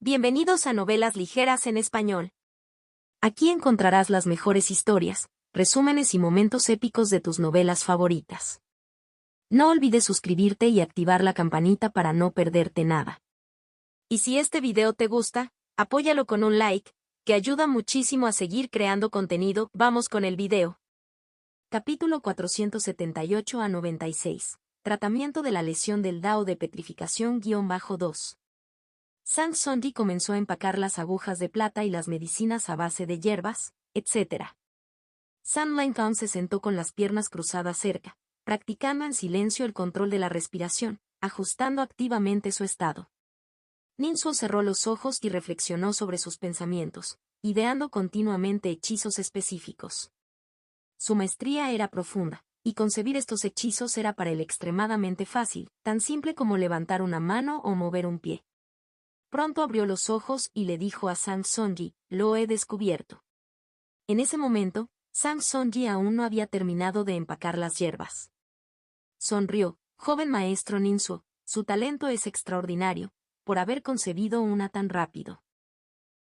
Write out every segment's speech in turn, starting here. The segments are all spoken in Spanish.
Bienvenidos a Novelas Ligeras en Español. Aquí encontrarás las mejores historias, resúmenes y momentos épicos de tus novelas favoritas. No olvides suscribirte y activar la campanita para no perderte nada. Y si este video te gusta, apóyalo con un like, que ayuda muchísimo a seguir creando contenido. Vamos con el video. Capítulo 478 a 96. Tratamiento de la lesión del Dao de petrificación-2. Sang Sonji comenzó a empacar las agujas de plata y las medicinas a base de hierbas, etc. San Lenkong se sentó con las piernas cruzadas cerca, practicando en silencio el control de la respiración, ajustando activamente su estado. Ninsuo cerró los ojos y reflexionó sobre sus pensamientos, ideando continuamente hechizos específicos. Su maestría era profunda, y concebir estos hechizos era para él extremadamente fácil, tan simple como levantar una mano o mover un pie. Pronto abrió los ojos y le dijo a Sang Sonji, «Lo he descubierto». En ese momento, Sang Sonji aún no había terminado de empacar las hierbas. Sonrió, «Joven maestro Ninsuo, su talento es extraordinario, por haber concebido una tan rápido.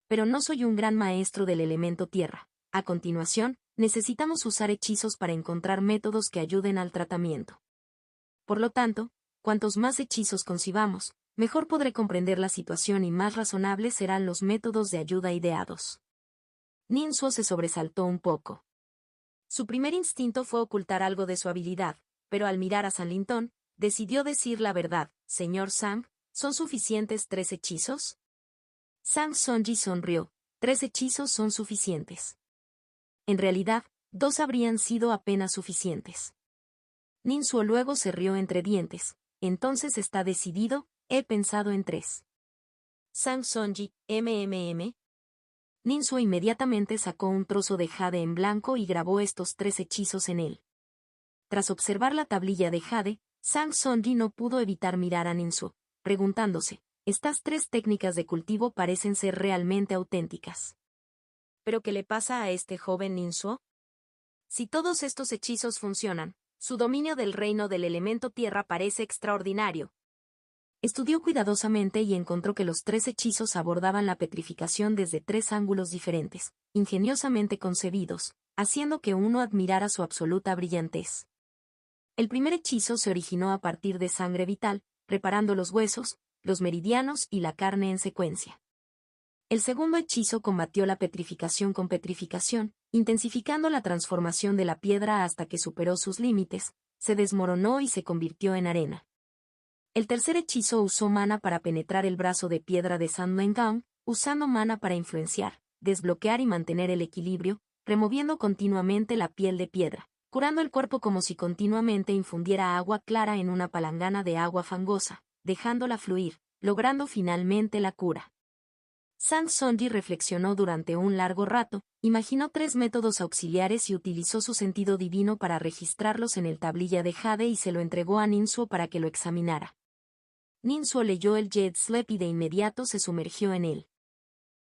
Pero no soy un gran maestro del elemento tierra. A continuación, necesitamos usar hechizos para encontrar métodos que ayuden al tratamiento. Por lo tanto, cuantos más hechizos concibamos, mejor podré comprender la situación y más razonables serán los métodos de ayuda ideados». Ninsuo se sobresaltó un poco. Su primer instinto fue ocultar algo de su habilidad, pero al mirar a San Lintong, decidió decir la verdad. «Señor Sang, ¿son suficientes 3 hechizos?» Sang Sonji sonrió. 3 hechizos son suficientes. En realidad, 2 habrían sido apenas suficientes. Ninsuo luego se rió entre dientes. «Entonces está decidido, he pensado en 3. Sang Sonji, MMM. Ninsuo inmediatamente sacó un trozo de jade en blanco y grabó estos 3 hechizos en él. Tras observar la tablilla de jade, Sang Sonji no pudo evitar mirar a Ninsuo, preguntándose, «Estas 3 técnicas de cultivo parecen ser realmente auténticas. ¿Pero qué le pasa a este joven Ninsuo? Si todos estos hechizos funcionan, su dominio del reino del elemento tierra parece extraordinario». Estudió cuidadosamente y encontró que los 3 hechizos abordaban la petrificación desde 3 ángulos diferentes, ingeniosamente concebidos, haciendo que uno admirara su absoluta brillantez. El primer hechizo se originó a partir de sangre vital, preparando los huesos, los meridianos y la carne en secuencia. El segundo hechizo combatió la petrificación con petrificación, intensificando la transformación de la piedra hasta que superó sus límites, se desmoronó y se convirtió en arena. El tercer hechizo usó mana para penetrar el brazo de piedra de San Lenkong, usando mana para influenciar, desbloquear y mantener el equilibrio, removiendo continuamente la piel de piedra, curando el cuerpo como si continuamente infundiera agua clara en una palangana de agua fangosa, dejándola fluir, logrando finalmente la cura. Sang Sonji reflexionó durante un largo rato, imaginó 3 métodos auxiliares y utilizó su sentido divino para registrarlos en el tablilla de jade y se lo entregó a Ninsuo para que lo examinara. Ninsuo leyó el Jade Slep y de inmediato se sumergió en él.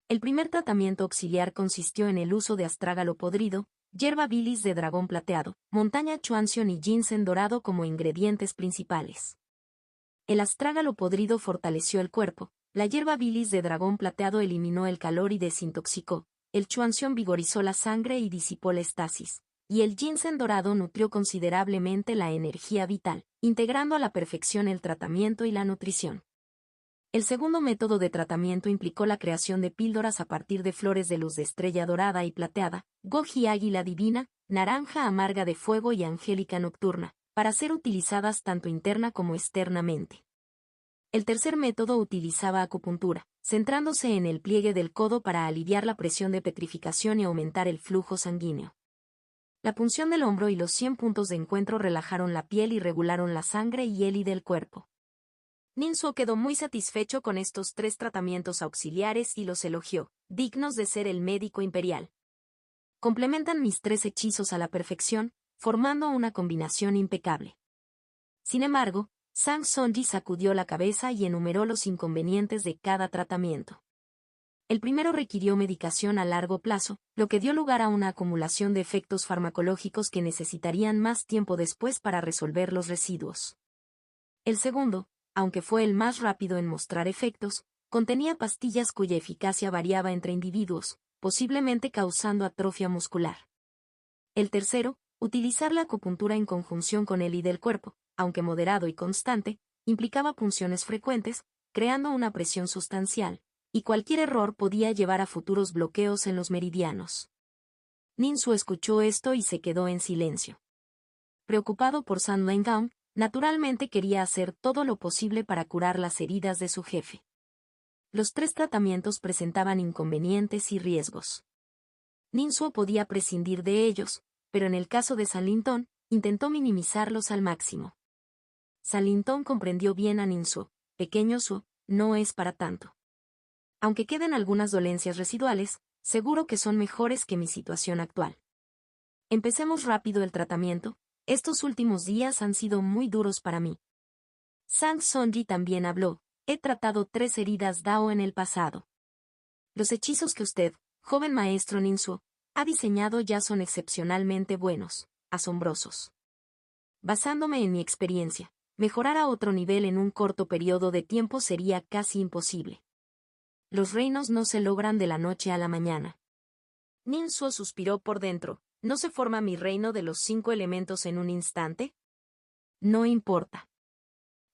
El primer tratamiento auxiliar consistió en el uso de astrágalo podrido, hierba bilis de dragón plateado, montaña chuancion y ginseng dorado como ingredientes principales. El astrágalo podrido fortaleció el cuerpo, la hierba bilis de dragón plateado eliminó el calor y desintoxicó, el chuancion vigorizó la sangre y disipó la estasis, y el ginseng dorado nutrió considerablemente la energía vital, integrando a la perfección el tratamiento y la nutrición. El segundo método de tratamiento implicó la creación de píldoras a partir de flores de luz de estrella dorada y plateada, goji águila divina, naranja amarga de fuego y angélica nocturna, para ser utilizadas tanto interna como externamente. El tercer método utilizaba acupuntura, centrándose en el pliegue del codo para aliviar la presión de petrificación y aumentar el flujo sanguíneo. La punción del hombro y los 100 puntos de encuentro relajaron la piel y regularon la sangre y el del cuerpo. Ninsuo quedó muy satisfecho con estos 3 tratamientos auxiliares y los elogió, dignos de ser el médico imperial. Complementan mis 3 hechizos a la perfección, formando una combinación impecable. Sin embargo, Sang Sonji sacudió la cabeza y enumeró los inconvenientes de cada tratamiento. El primero requirió medicación a largo plazo, lo que dio lugar a una acumulación de efectos farmacológicos que necesitarían más tiempo después para resolver los residuos. El segundo, aunque fue el más rápido en mostrar efectos, Contenía pastillas cuya eficacia variaba entre individuos, posiblemente causando atrofia muscular. El tercero, utilizar la acupuntura en conjunción con el I del cuerpo, aunque moderado y constante, implicaba punciones frecuentes, creando una presión sustancial, y cualquier error podía llevar a futuros bloqueos en los meridianos. Ninsu escuchó esto y se quedó en silencio. Preocupado por San Lengam, naturalmente quería hacer todo lo posible para curar las heridas de su jefe. Los 3 tratamientos presentaban inconvenientes y riesgos. Ninsu podía prescindir de ellos, pero en el caso de San Lintón, intentó minimizarlos al máximo. San Lintón comprendió bien a Ninsu: pequeño Su, no es para tanto. Aunque queden algunas dolencias residuales, seguro que son mejores que mi situación actual. Empecemos rápido el tratamiento, estos últimos días han sido muy duros para mí. Sang Sonji también habló: he tratado 3 heridas Dao en el pasado. Los hechizos que usted, joven maestro Ninsu, ha diseñado ya son excepcionalmente buenos, asombrosos. Basándome en mi experiencia, mejorar a otro nivel en un corto periodo de tiempo sería casi imposible. Los reinos no se logran de la noche a la mañana. Ninsu suspiró por dentro: ¿no se forma mi reino de los 5 elementos en un instante? No importa.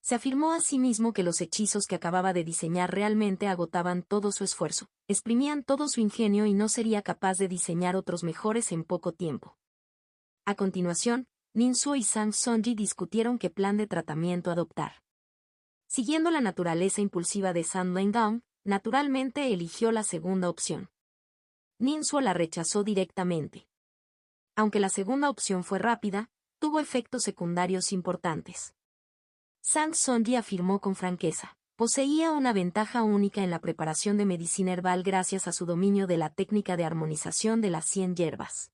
Se afirmó a sí mismo que los hechizos que acababa de diseñar realmente agotaban todo su esfuerzo, exprimían todo su ingenio y no sería capaz de diseñar otros mejores en poco tiempo. A continuación, Ninsu y Sang Sonji discutieron qué plan de tratamiento adoptar. Siguiendo la naturaleza impulsiva de San Lengam, naturalmente eligió la segunda opción. Ninsu la rechazó directamente. Aunque la segunda opción fue rápida, tuvo efectos secundarios importantes. Sang Sonji afirmó con franqueza: poseía una ventaja única en la preparación de medicina herbal gracias a su dominio de la técnica de armonización de las 100 hierbas.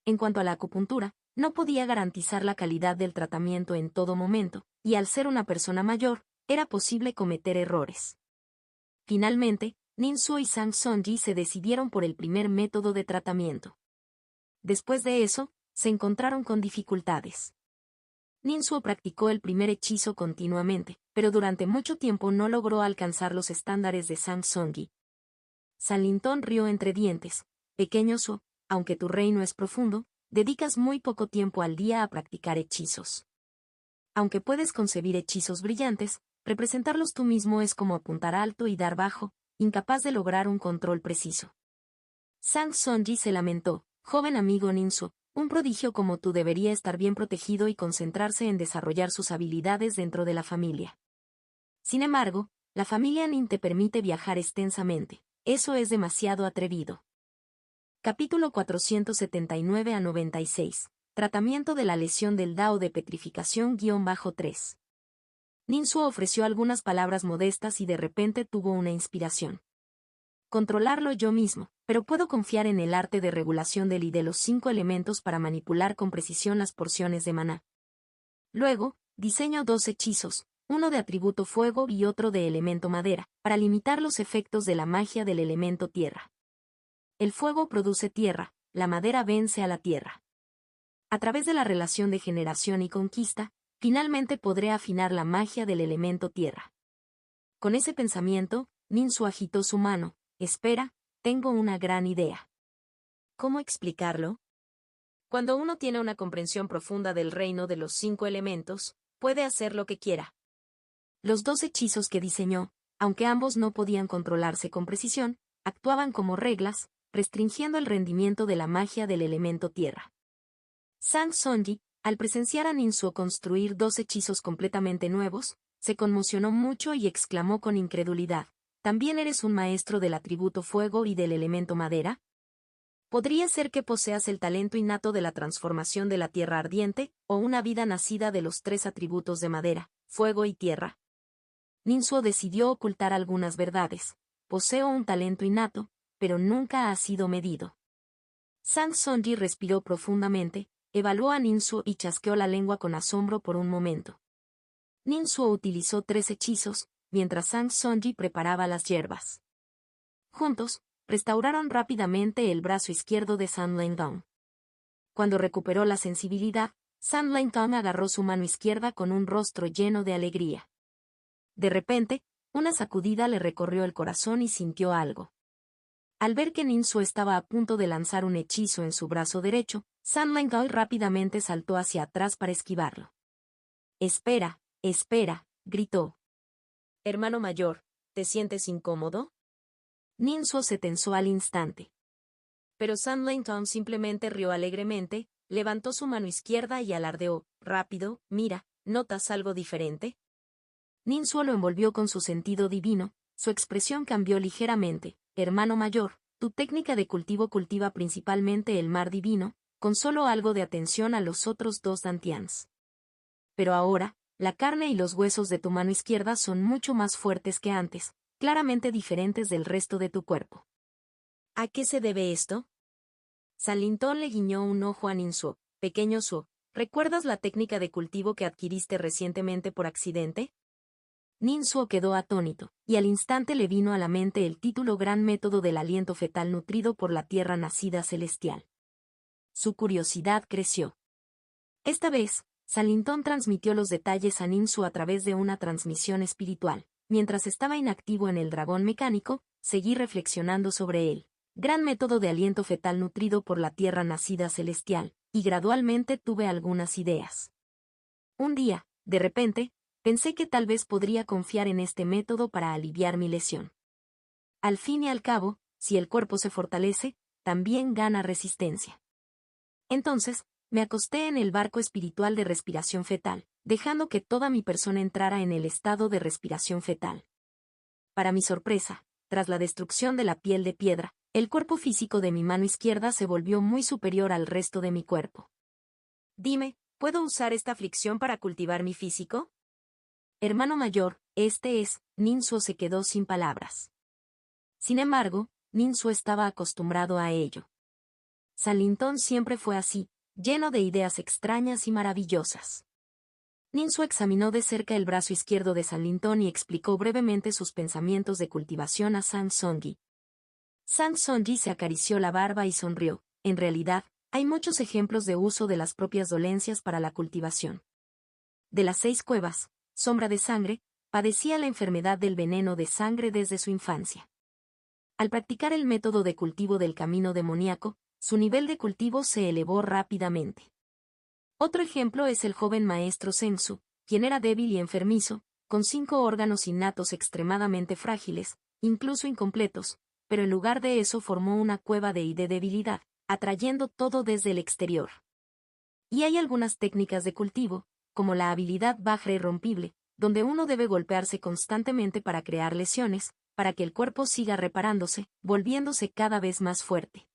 En cuanto a la acupuntura, no podía garantizar la calidad del tratamiento en todo momento, y al ser una persona mayor, era posible cometer errores. Finalmente, Ninsu y Sang Sonji se decidieron por el primer método de tratamiento. Después de eso, se encontraron con dificultades. Ninsu practicó el primer hechizo continuamente, pero durante mucho tiempo no logró alcanzar los estándares de Sang Sonji. San Lintón rió entre dientes: pequeño Su, aunque tu reino es profundo, dedicas muy poco tiempo al día a practicar hechizos. Aunque puedes concebir hechizos brillantes, representarlos tú mismo es como apuntar alto y dar bajo, incapaz de lograr un control preciso. Sang Sonji se lamentó: joven amigo Ninsu, un prodigio como tú debería estar bien protegido y concentrarse en desarrollar sus habilidades dentro de la familia. Sin embargo, la familia Nin te permite viajar extensamente. Eso es demasiado atrevido. Capítulo 479 a 96. Tratamiento de la lesión del Dao de petrificación-3. Ninsu ofreció algunas palabras modestas y de repente tuvo una inspiración. Controlarlo yo mismo, pero puedo confiar en el arte de regulación del I de los 5 elementos para manipular con precisión las porciones de maná. Luego, diseño 2 hechizos, uno de atributo fuego y otro de elemento madera, para limitar los efectos de la magia del elemento tierra. El fuego produce tierra, la madera vence a la tierra. A través de la relación de generación y conquista, finalmente podré afinar la magia del elemento tierra. Con ese pensamiento, Ninsu agitó su mano. Espera, tengo una gran idea. ¿Cómo explicarlo? Cuando uno tiene una comprensión profunda del reino de los 5 elementos, puede hacer lo que quiera. Los 2 hechizos que diseñó, aunque ambos no podían controlarse con precisión, actuaban como reglas, restringiendo el rendimiento de la magia del elemento tierra. Sang Sonji, al presenciar a Ninsu construir 2 hechizos completamente nuevos, se conmocionó mucho y exclamó con incredulidad: ¿también eres un maestro del atributo fuego y del elemento madera? ¿Podría ser que poseas el talento innato de la transformación de la tierra ardiente, o una vida nacida de los 3 atributos de madera, fuego y tierra? Ninsu decidió ocultar algunas verdades. Poseo un talento innato, pero nunca ha sido medido. Sang Sonji respiró profundamente, evaluó a Ninsu y chasqueó la lengua con asombro por un momento. Ninsu utilizó 3 hechizos, mientras Sang Sonji preparaba las hierbas. Juntos, restauraron rápidamente el brazo izquierdo de San Lengam. Cuando recuperó la sensibilidad, San Lengam agarró su mano izquierda con un rostro lleno de alegría. De repente, Una sacudida le recorrió el corazón y sintió algo. Al ver que Ninsu estaba a punto de lanzar un hechizo en su brazo derecho, San Lengao rápidamente saltó hacia atrás para esquivarlo. «Espera, espera», gritó. «Hermano mayor, ¿te sientes incómodo?» Ninsu se tensó al instante. Pero San Lengao simplemente rió alegremente, levantó su mano izquierda y alardeó: «Rápido, mira, ¿notas algo diferente?» Ninsu lo envolvió con su sentido divino, su expresión cambió ligeramente. «Hermano mayor, tu técnica de cultivo cultiva principalmente el mar divino, con solo algo de atención a los otros dos dantians. Pero ahora, la carne y los huesos de tu mano izquierda son mucho más fuertes que antes, claramente diferentes del resto de tu cuerpo. ¿A qué se debe esto?» San Lintón le guiñó un ojo a Ninsu. «Pequeño Su, ¿recuerdas la técnica de cultivo que adquiriste recientemente por accidente?» Ninsu quedó atónito, y al instante le vino a la mente el título Gran Método del Aliento Fetal Nutrido por la Tierra Nacida Celestial. Su curiosidad creció. Esta vez, San Lintón transmitió los detalles a Ninsu a través de una transmisión espiritual. Mientras estaba inactivo en el dragón mecánico, seguí reflexionando sobre él. Gran método de aliento fetal nutrido por la Tierra Nacida Celestial, y gradualmente tuve algunas ideas. Un día, de repente, pensé que tal vez podría confiar en este método para aliviar mi lesión. Al fin y al cabo, si el cuerpo se fortalece, también gana resistencia. Entonces, me acosté en el barco espiritual de respiración fetal, dejando que toda mi persona entrara en el estado de respiración fetal. Para mi sorpresa, tras la destrucción de la piel de piedra, el cuerpo físico de mi mano izquierda se volvió muy superior al resto de mi cuerpo. Dime, ¿puedo usar esta fricción para cultivar mi físico? Hermano mayor, Ninsu se quedó sin palabras. Sin embargo, Ninsu estaba acostumbrado a ello. San Lintón siempre fue así, lleno de ideas extrañas y maravillosas. Ninsu examinó de cerca el brazo izquierdo de San Lintón y explicó brevemente sus pensamientos de cultivación a Sang Songi. Sang Songi se acarició la barba y sonrió. En realidad, hay muchos ejemplos de uso de las propias dolencias para la cultivación. De las 6 cuevas, Sombra de Sangre, padecía la enfermedad del veneno de sangre desde su infancia. Al practicar el método de cultivo del camino demoníaco, su nivel de cultivo se elevó rápidamente. Otro ejemplo es el joven maestro Sensu, quien era débil y enfermizo, con 5 órganos innatos extremadamente frágiles, incluso incompletos, pero en lugar de eso formó una cueva de debilidad, atrayendo todo desde el exterior. Y hay algunas técnicas de cultivo, como la habilidad Vajra irrompible, donde uno debe golpearse constantemente para crear lesiones, para que el cuerpo siga reparándose, volviéndose cada vez más fuerte.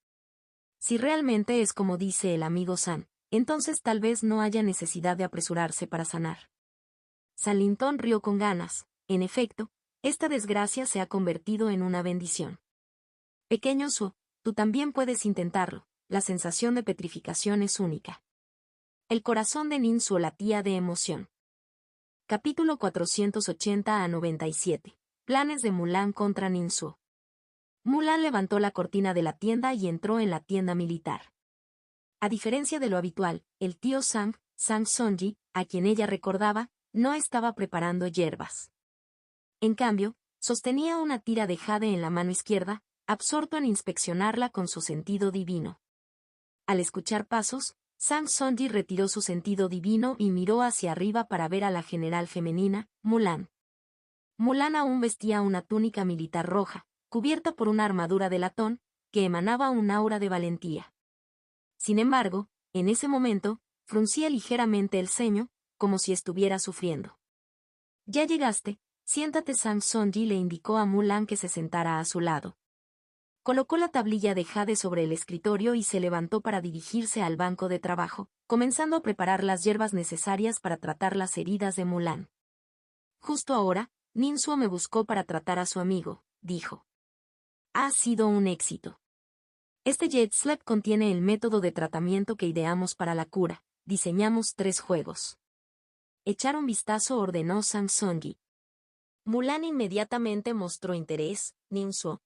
Si realmente es como dice el amigo San, entonces tal vez no haya necesidad de apresurarse para sanar. San Lintón rió con ganas. En efecto, esta desgracia se ha convertido en una bendición. Pequeño Su, tú también puedes intentarlo, la sensación de petrificación es única. El corazón de Ninsu latía de emoción. Capítulo 480 a 97. Planes de Mulan contra Ninsu. Mulan levantó la cortina de la tienda y entró en la tienda militar. A diferencia de lo habitual, el tío Sang Songi, a quien ella recordaba, no estaba preparando hierbas. En cambio, sostenía una tira de jade en la mano izquierda, absorto en inspeccionarla con su sentido divino. Al escuchar pasos, Sang Songi retiró su sentido divino y miró hacia arriba para ver a la general femenina, Mulan. Mulan aún vestía una túnica militar roja, cubierta por una armadura de latón, que emanaba un aura de valentía. Sin embargo, en ese momento, fruncía ligeramente el ceño, como si estuviera sufriendo. «Ya llegaste, siéntate». Sang Songi le indicó a Mulan que se sentara a su lado. Colocó la tablilla de jade sobre el escritorio y se levantó para dirigirse al banco de trabajo, comenzando a preparar las hierbas necesarias para tratar las heridas de Mulan. «Justo ahora, Ninsu me buscó para tratar a su amigo», dijo. «Ha sido un éxito. Este Jet Slap contiene el método de tratamiento que ideamos para la cura. Diseñamos 3 juegos». Echar un vistazo, ordenó Sang Songi. Mulan inmediatamente mostró interés. «Ninsu,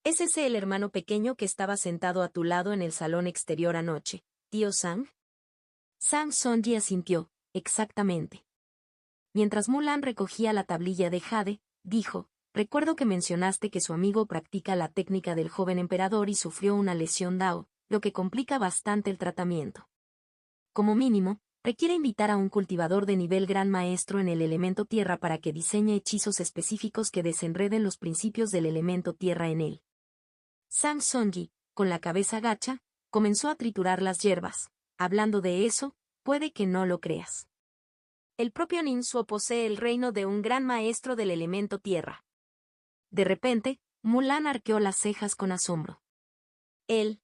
¿es ese el hermano pequeño que estaba sentado a tu lado en el salón exterior anoche, tío Sang?» Sang Songi asintió. «Exactamente». Mientras Mulan recogía la tablilla de jade, dijo, recuerdo que mencionaste que su amigo practica la técnica del joven emperador y sufrió una lesión Dao, lo que complica bastante el tratamiento. Como mínimo, requiere invitar a un cultivador de nivel gran maestro en el elemento tierra para que diseñe hechizos específicos que desenreden los principios del elemento tierra en él. Sang Sonji, con la cabeza gacha, comenzó a triturar las hierbas. Hablando de eso, puede que no lo creas. El propio Ninsuo posee el reino de un gran maestro del elemento tierra. De repente, Mulan arqueó las cejas con asombro. ¿Él?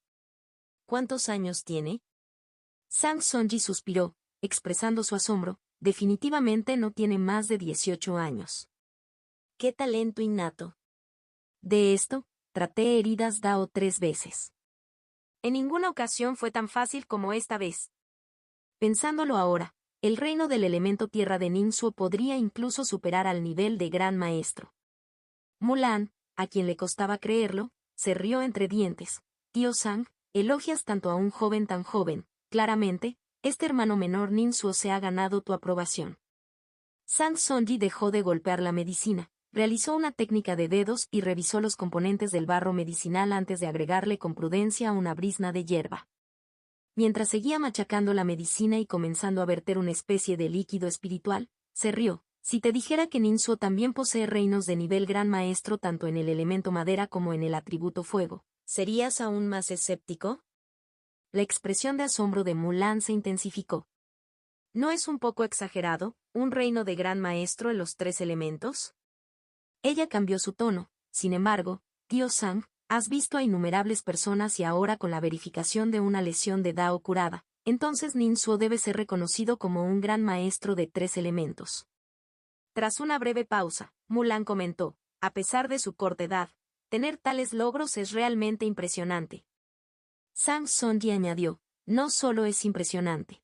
¿Cuántos años tiene? Sang Sonji suspiró, expresando su asombro. Definitivamente no tiene más de 18 años. ¡Qué talento innato! De esto, traté heridas Dao 3 veces. En ninguna ocasión fue tan fácil como esta vez. Pensándolo ahora, el reino del elemento tierra de Ninsuo podría incluso superar al nivel de gran maestro. Mulan, a quien le costaba creerlo, se rió entre dientes. Tío Sang, elogias tanto a un joven tan joven. Claramente, este hermano menor Ninsuo se ha ganado tu aprobación. Sang Sonji dejó de golpear la medicina, realizó una técnica de dedos y revisó los componentes del barro medicinal antes de agregarle con prudencia una brizna de hierba. Mientras seguía machacando la medicina y comenzando a verter una especie de líquido espiritual, se rió. Si te dijera que Ninsuo también posee reinos de nivel gran maestro tanto en el elemento madera como en el atributo fuego, ¿serías aún más escéptico? La expresión de asombro de Mulan se intensificó. ¿No es un poco exagerado, un reino de gran maestro en los 3 elementos? Ella cambió su tono. Sin embargo, tío Sang, has visto a innumerables personas y ahora con la verificación de una lesión de Dao curada, entonces Ninsuo debe ser reconocido como un gran maestro de 3 elementos. Tras una breve pausa, Mulan comentó, a pesar de su corta edad, tener tales logros es realmente impresionante. Sang Sonji añadió, no solo es impresionante.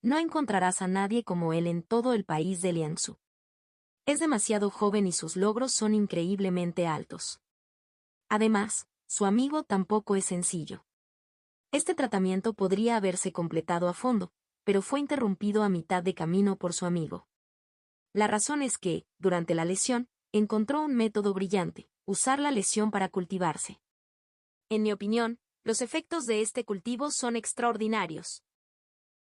No encontrarás a nadie como él en todo el país de Liangsu. Es demasiado joven y sus logros son increíblemente altos. Además, su amigo tampoco es sencillo. Este tratamiento podría haberse completado a fondo, pero fue interrumpido a mitad de camino por su amigo. La razón es que, durante la lesión, encontró un método brillante, usar la lesión para cultivarse. En mi opinión, los efectos de este cultivo son extraordinarios.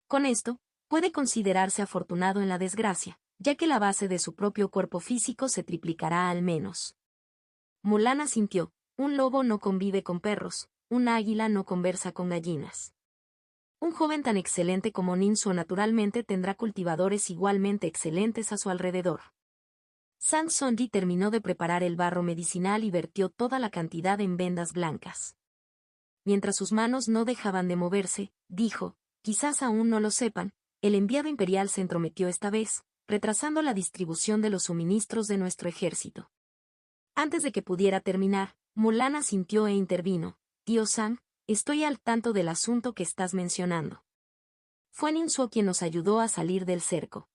Con esto, puede considerarse afortunado en la desgracia, ya que la base de su propio cuerpo físico se triplicará al menos. Mulan asintió, un lobo no convive con perros, un águila no conversa con gallinas. Un joven tan excelente como Ninsuo naturalmente tendrá cultivadores igualmente excelentes a su alrededor. Sang Sonji terminó de preparar el barro medicinal y vertió toda la cantidad en vendas blancas. Mientras sus manos no dejaban de moverse, dijo, quizás aún no lo sepan, el enviado imperial se entrometió esta vez, retrasando la distribución de los suministros de nuestro ejército. Antes de que pudiera terminar, Mulan asintió e intervino, tío Sang, estoy al tanto del asunto que estás mencionando. Fue Ninsuo quien nos ayudó a salir del cerco.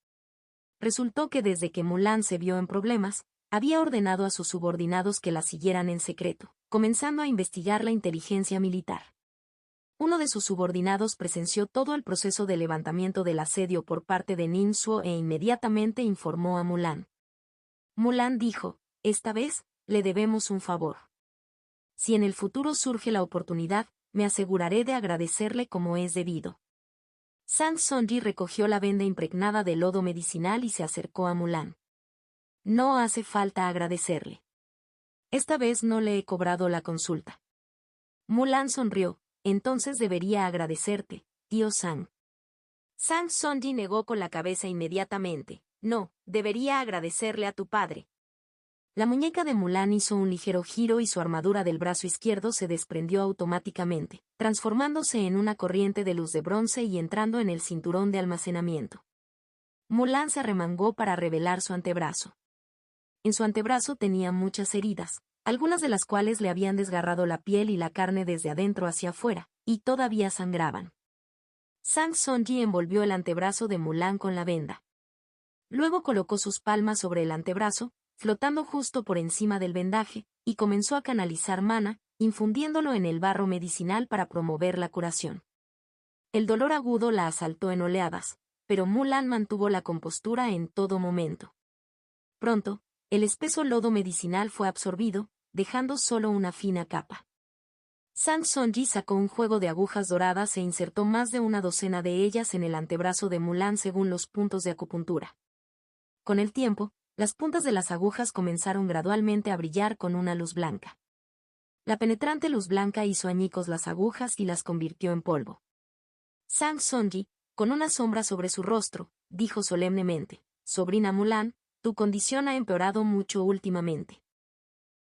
Resultó que desde que Mulan se vio en problemas, había ordenado a sus subordinados que la siguieran en secreto, comenzando a investigar la inteligencia militar. Uno de sus subordinados presenció todo el proceso de levantamiento del asedio por parte de Ninsuo e inmediatamente informó a Mulan. Mulan dijo, esta vez, le debemos un favor. Si en el futuro surge la oportunidad, me aseguraré de agradecerle como es debido. Sang Sonji recogió la venda impregnada de lodo medicinal y se acercó a Mulan. No hace falta agradecerle. Esta vez no le he cobrado la consulta. Mulan sonrió, entonces debería agradecerte, tío Sang. Sang Sonji negó con la cabeza inmediatamente. No, debería agradecerle a tu padre. La muñeca de Mulan hizo un ligero giro y su armadura del brazo izquierdo se desprendió automáticamente, transformándose en una corriente de luz de bronce y entrando en el cinturón de almacenamiento. Mulan se arremangó para revelar su antebrazo. En su antebrazo tenía muchas heridas, algunas de las cuales le habían desgarrado la piel y la carne desde adentro hacia afuera, y todavía sangraban. Sang Sonji envolvió el antebrazo de Mulan con la venda. Luego colocó sus palmas sobre el antebrazo, flotando justo por encima del vendaje, y comenzó a canalizar mana, infundiéndolo en el barro medicinal para promover la curación. El dolor agudo la asaltó en oleadas, pero Mulan mantuvo la compostura en todo momento. Pronto, el espeso lodo medicinal fue absorbido, dejando solo una fina capa. Sang Sonji sacó un juego de agujas doradas e insertó más de una docena de ellas en el antebrazo de Mulan según los puntos de acupuntura. Con el tiempo, las puntas de las agujas comenzaron gradualmente a brillar con una luz blanca. La penetrante luz blanca hizo añicos las agujas y las convirtió en polvo. Sang Sonji, con una sombra sobre su rostro, dijo solemnemente: «Sobrina Mulan, tu condición ha empeorado mucho últimamente.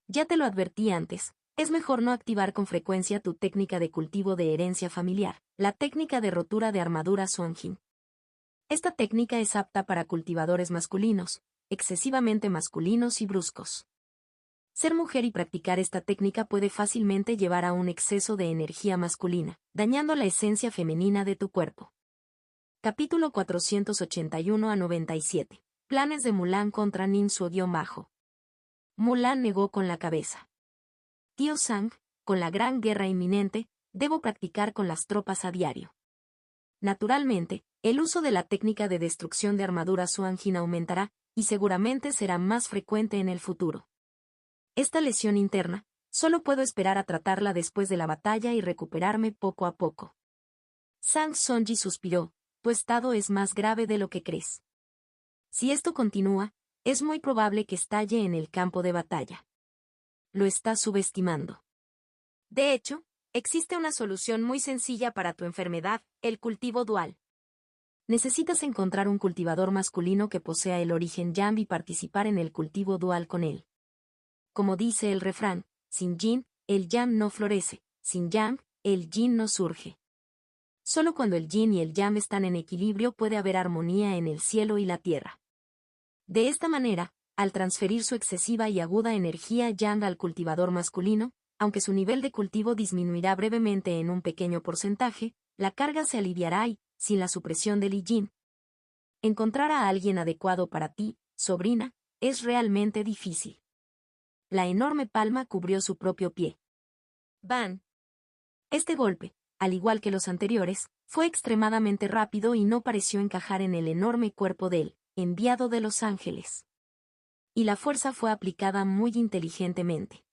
Ya te lo advertí antes, es mejor no activar con frecuencia tu técnica de cultivo de herencia familiar, la técnica de rotura de armadura Sonjin. Esta técnica es apta para cultivadores masculinos, excesivamente masculinos y bruscos. Ser mujer y practicar esta técnica puede fácilmente llevar a un exceso de energía masculina, dañando la esencia femenina de tu cuerpo». Capítulo 481 a 97. Planes de Mulan contra Nin Suo-Majo. Mulan negó con la cabeza. Tío Sang, con la gran guerra inminente, debo practicar con las tropas a diario. Naturalmente, el uso de la técnica de destrucción de armadura Suanjin aumentará, y seguramente será más frecuente en el futuro. Esta lesión interna, solo puedo esperar a tratarla después de la batalla y recuperarme poco a poco. Sang Sonji suspiró: «Tu estado es más grave de lo que crees. Si esto continúa, es muy probable que estalle en el campo de batalla. Lo estás subestimando. De hecho, existe una solución muy sencilla para tu enfermedad: el cultivo dual. Necesitas encontrar un cultivador masculino que posea el origen Yang y participar en el cultivo dual con él. Como dice el refrán, sin yin, el yang no florece, sin yang, el yin no surge. Solo cuando el yin y el yang están en equilibrio puede haber armonía en el cielo y la tierra. De esta manera, al transferir su excesiva y aguda energía yang al cultivador masculino, aunque su nivel de cultivo disminuirá brevemente en un pequeño porcentaje, la carga se aliviará y, sin la supresión del yin, encontrar a alguien adecuado para ti, sobrina, es realmente difícil». La enorme palma cubrió su propio pie. ¡Ban! Este golpe, al igual que los anteriores, fue extremadamente rápido y no pareció encajar en el enorme cuerpo del enviado de los ángeles. Y la fuerza fue aplicada muy inteligentemente.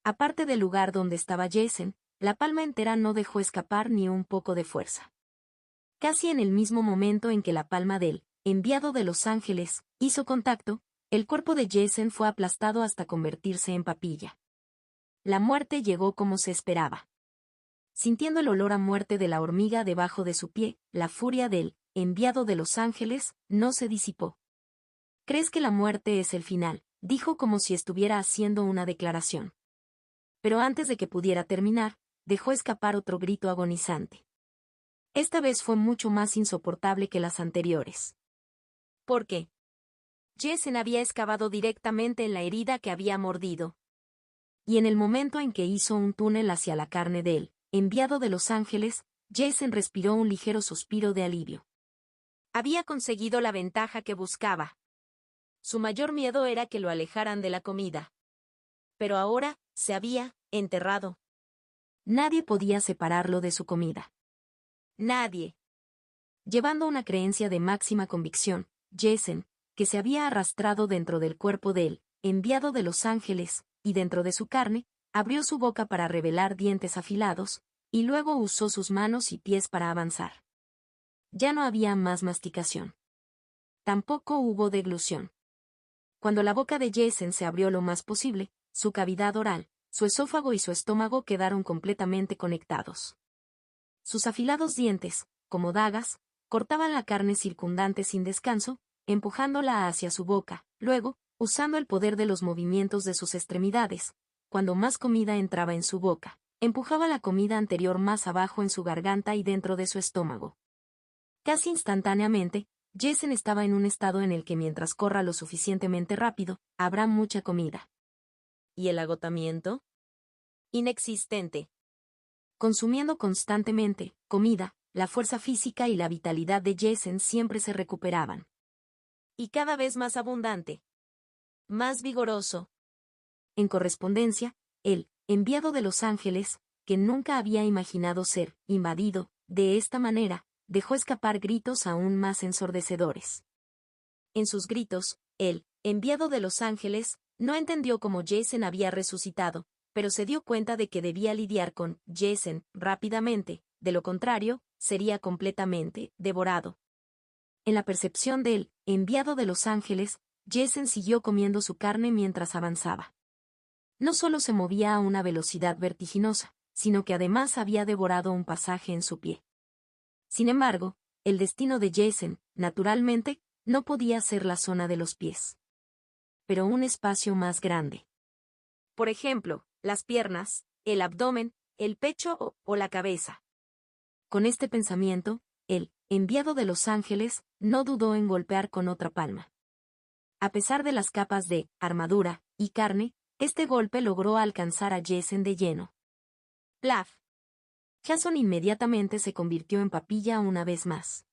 Aparte del lugar donde estaba Jason, la palma entera no dejó escapar ni un poco de fuerza. Casi en el mismo momento en que la palma del enviado de los ángeles hizo contacto, el cuerpo de Jason fue aplastado hasta convertirse en papilla. La muerte llegó como se esperaba. Sintiendo el olor a muerte de la hormiga debajo de su pie, la furia del enviado de los ángeles no se disipó. «¿Crees que la muerte es el final?», dijo como si estuviera haciendo una declaración. Pero antes de que pudiera terminar, dejó escapar otro grito agonizante. Esta vez fue mucho más insoportable que las anteriores. ¿Por qué? Jason había excavado directamente en la herida que había mordido. Y en el momento en que hizo un túnel hacia la carne de él, enviado de los ángeles, Jason respiró un ligero suspiro de alivio. Había conseguido la ventaja que buscaba. Su mayor miedo era que lo alejaran de la comida. Pero ahora, se había enterrado. Nadie podía separarlo de su comida. Nadie. Llevando una creencia de máxima convicción, Jason, que se había arrastrado dentro del cuerpo de él, enviado de los ángeles, y dentro de su carne, abrió su boca para revelar dientes afilados, y luego usó sus manos y pies para avanzar. Ya no había más masticación. Tampoco hubo deglución. Cuando la boca de Jason se abrió lo más posible, su cavidad oral, su esófago y su estómago quedaron completamente conectados. Sus afilados dientes, como dagas, cortaban la carne circundante sin descanso, empujándola hacia su boca. Luego, usando el poder de los movimientos de sus extremidades, cuando más comida entraba en su boca, empujaba la comida anterior más abajo en su garganta y dentro de su estómago. Casi instantáneamente, Jason estaba en un estado en el que mientras corra lo suficientemente rápido, habrá mucha comida. ¿Y el agotamiento? Inexistente. Consumiendo constantemente comida, la fuerza física y la vitalidad de Jason siempre se recuperaban. Y cada vez más abundante. Más vigoroso. En correspondencia, el enviado de los ángeles, que nunca había imaginado ser invadido de esta manera, dejó escapar gritos aún más ensordecedores. En sus gritos, el enviado de los ángeles, no entendió cómo Jason había resucitado, pero se dio cuenta de que debía lidiar con Jason rápidamente, de lo contrario, sería completamente devorado. En la percepción del enviado de los ángeles, Jason siguió comiendo su carne mientras avanzaba. No solo se movía a una velocidad vertiginosa, sino que además había devorado un pasaje en su pie. Sin embargo, el destino de Jason, naturalmente, no podía ser la zona de los pies, pero un espacio más grande. Por ejemplo, las piernas, el abdomen, el pecho o la cabeza. Con este pensamiento, el enviado de los ángeles no dudó en golpear con otra palma. A pesar de las capas de armadura y carne, este golpe logró alcanzar a Jason de lleno. ¡Plaf! Jason inmediatamente se convirtió en papilla una vez más.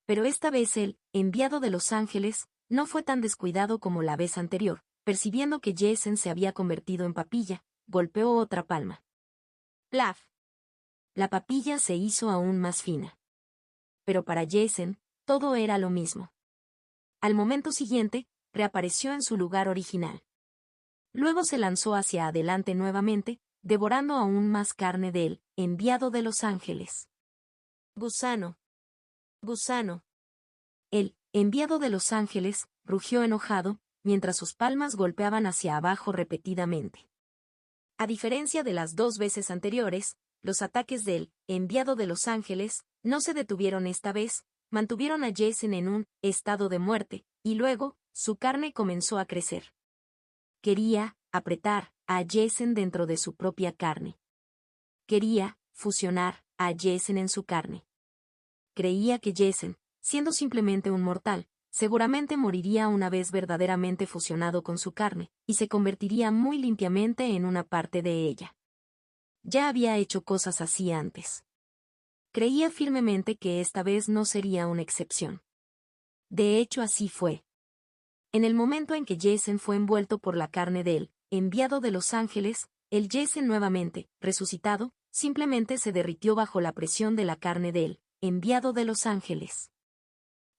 Pero esta vez el enviado de los ángeles no fue tan descuidado como la vez anterior, percibiendo que Jason se había convertido en papilla, golpeó otra palma. ¡Plaf! La papilla se hizo aún más fina. Pero para Jason, todo era lo mismo. Al momento siguiente, reapareció en su lugar original. Luego se lanzó hacia adelante nuevamente, devorando aún más carne del enviado de los ángeles. Gusano. Gusano. El enviado de los ángeles rugió enojado, mientras sus palmas golpeaban hacia abajo repetidamente. A diferencia de las dos veces anteriores, los ataques del enviado de los ángeles no se detuvieron esta vez, mantuvieron a Jason en un estado de muerte, y luego, su carne comenzó a crecer. Quería apretar a Jason dentro de su propia carne. Quería fusionar a Jason en su carne. Creía que Jason, siendo simplemente un mortal, seguramente moriría una vez verdaderamente fusionado con su carne, y se convertiría muy limpiamente en una parte de ella. Ya había hecho cosas así antes. Creía firmemente que esta vez no sería una excepción. De hecho, así fue. En el momento en que Jason fue envuelto por la carne del enviado de los ángeles, el Jason nuevamente, resucitado, simplemente se derritió bajo la presión de la carne del enviado de los ángeles.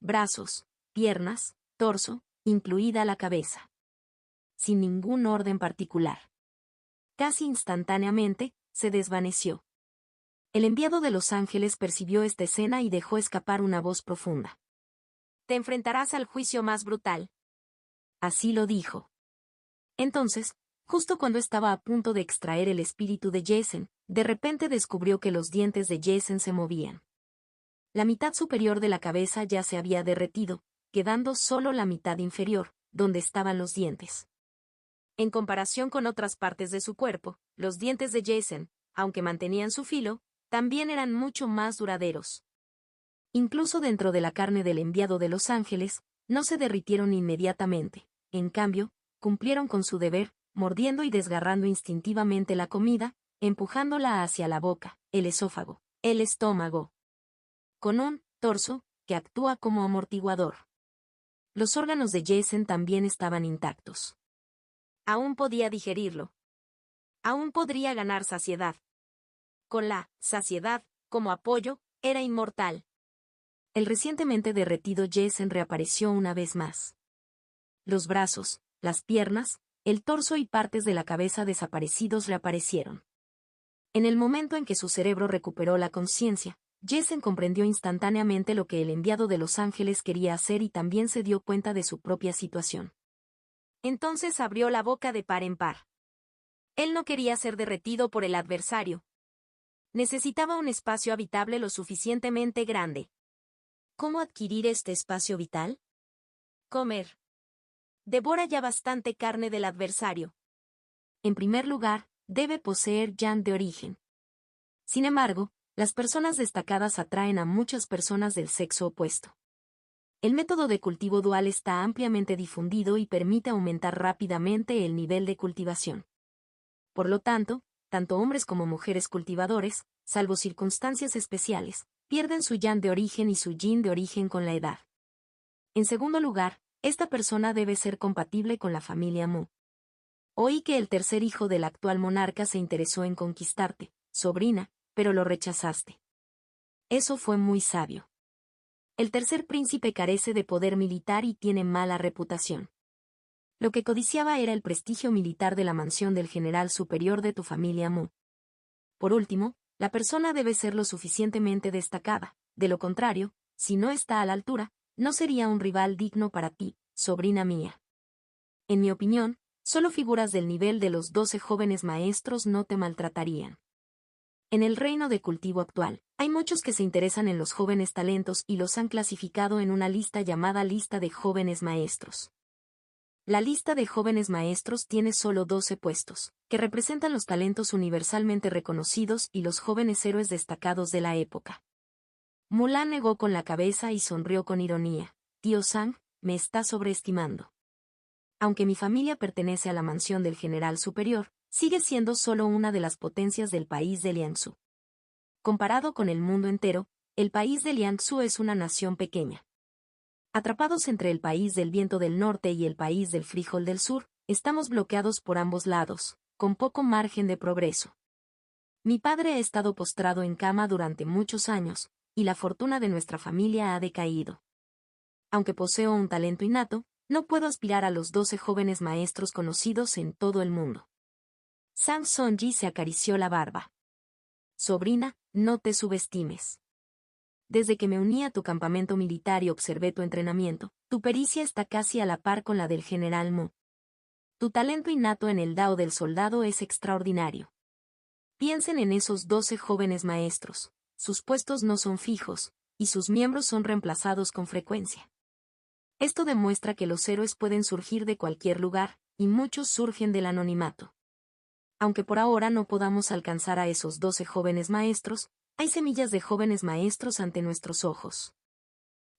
Brazos, piernas, torso, incluida la cabeza. Sin ningún orden particular. Casi instantáneamente, se desvaneció. El enviado de los ángeles percibió esta escena y dejó escapar una voz profunda. Te enfrentarás al juicio más brutal. Así lo dijo. Entonces, justo cuando estaba a punto de extraer el espíritu de Jason, de repente descubrió que los dientes de Jason se movían. La mitad superior de la cabeza ya se había derretido, quedando solo la mitad inferior, donde estaban los dientes. En comparación con otras partes de su cuerpo, los dientes de Jason, aunque mantenían su filo, también eran mucho más duraderos. Incluso dentro de la carne del enviado de los ángeles, no se derritieron inmediatamente, en cambio, cumplieron con su deber, mordiendo y desgarrando instintivamente la comida, empujándola hacia la boca, el esófago, el estómago. Con un torso que actúa como amortiguador. Los órganos de Jason también estaban intactos. Aún podía digerirlo. Aún podría ganar saciedad. Con la saciedad, como apoyo, era inmortal. El recientemente derretido Jason reapareció una vez más. Los brazos, las piernas, el torso y partes de la cabeza desaparecidos reaparecieron. En el momento en que su cerebro recuperó la conciencia, Jason comprendió instantáneamente lo que el enviado de los ángeles quería hacer y también se dio cuenta de su propia situación. Entonces abrió la boca de par en par. Él no quería ser derretido por el adversario. Necesitaba un espacio habitable lo suficientemente grande. ¿Cómo adquirir este espacio vital? Comer. Devora ya bastante carne del adversario. En primer lugar, debe poseer yan de origen. Sin embargo, las personas destacadas atraen a muchas personas del sexo opuesto. El método de cultivo dual está ampliamente difundido y permite aumentar rápidamente el nivel de cultivación. Por lo tanto, tanto hombres como mujeres cultivadores, salvo circunstancias especiales, pierden su yan de origen y su yin de origen con la edad. En segundo lugar, esta persona debe ser compatible con la familia Mu. Oí que el tercer hijo del actual monarca se interesó en conquistarte, sobrina, pero lo rechazaste. Eso fue muy sabio. El tercer príncipe carece de poder militar y tiene mala reputación. Lo que codiciaba era el prestigio militar de la mansión del general superior de tu familia Mu. Por último, la persona debe ser lo suficientemente destacada, de lo contrario, si no está a la altura, no sería un rival digno para ti, sobrina mía. En mi opinión, solo figuras del nivel de los 12 jóvenes maestros no te maltratarían. En el reino de cultivo actual, hay muchos que se interesan en los jóvenes talentos y los han clasificado en una lista llamada lista de jóvenes maestros. La lista de jóvenes maestros tiene solo 12 puestos, que representan los talentos universalmente reconocidos y los jóvenes héroes destacados de la época. Mulan negó con la cabeza y sonrió con ironía. Tío Sang, me está sobreestimando. Aunque mi familia pertenece a la mansión del general superior, sigue siendo solo una de las potencias del país de Liangsu. Comparado con el mundo entero, el país de Liangsu es una nación pequeña. Atrapados entre el país del viento del norte y el país del frijol del sur, estamos bloqueados por ambos lados, con poco margen de progreso. Mi padre ha estado postrado en cama durante muchos años, y la fortuna de nuestra familia ha decaído. Aunque poseo un talento innato, no puedo aspirar a los 12 jóvenes maestros conocidos en todo el mundo. Sang Sonji se acarició la barba. Sobrina, no te subestimes. Desde que me uní a tu campamento militar y observé tu entrenamiento, tu pericia está casi a la par con la del general Mu. Tu talento innato en el Dao del soldado es extraordinario. Piensen en esos 12 jóvenes maestros, sus puestos no son fijos, y sus miembros son reemplazados con frecuencia. Esto demuestra que los héroes pueden surgir de cualquier lugar, y muchos surgen del anonimato. Aunque por ahora no podamos alcanzar a esos 12 jóvenes maestros, hay semillas de jóvenes maestros ante nuestros ojos.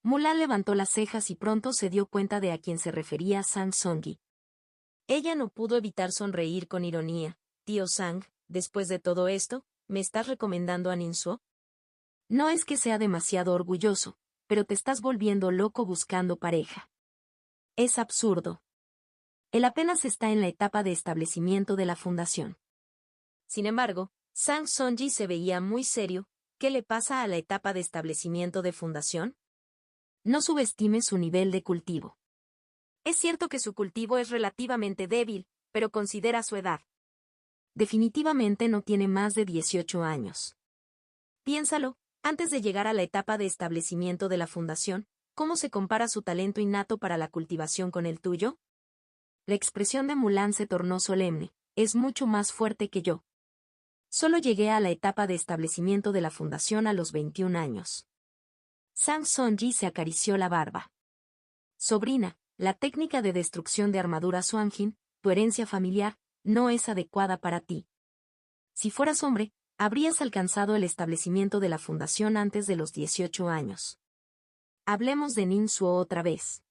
Mulan levantó las cejas y pronto se dio cuenta de a quién se refería Sang Songi. Ella no pudo evitar sonreír con ironía. Tío Sang, después de todo esto, ¿me estás recomendando a Ninsuo? No es que sea demasiado orgulloso, pero te estás volviendo loco buscando pareja. Es absurdo. Él apenas está en la etapa de establecimiento de la fundación. Sin embargo, Sang Sonji se veía muy serio. ¿Qué le pasa a la etapa de establecimiento de fundación? No subestime su nivel de cultivo. Es cierto que su cultivo es relativamente débil, pero considera su edad. Definitivamente no tiene más de 18 años. Piénsalo, antes de llegar a la etapa de establecimiento de la fundación, ¿cómo se compara su talento innato para la cultivación con el tuyo? La expresión de Mulan se tornó solemne. Es mucho más fuerte que yo. Solo llegué a la etapa de establecimiento de la fundación a los 21 años. Sang Sonji se acarició la barba. Sobrina, la técnica de destrucción de armadura Xuanjin, tu herencia familiar, no es adecuada para ti. Si fueras hombre, habrías alcanzado el establecimiento de la fundación antes de los 18 años. Hablemos de Ninsuo otra vez.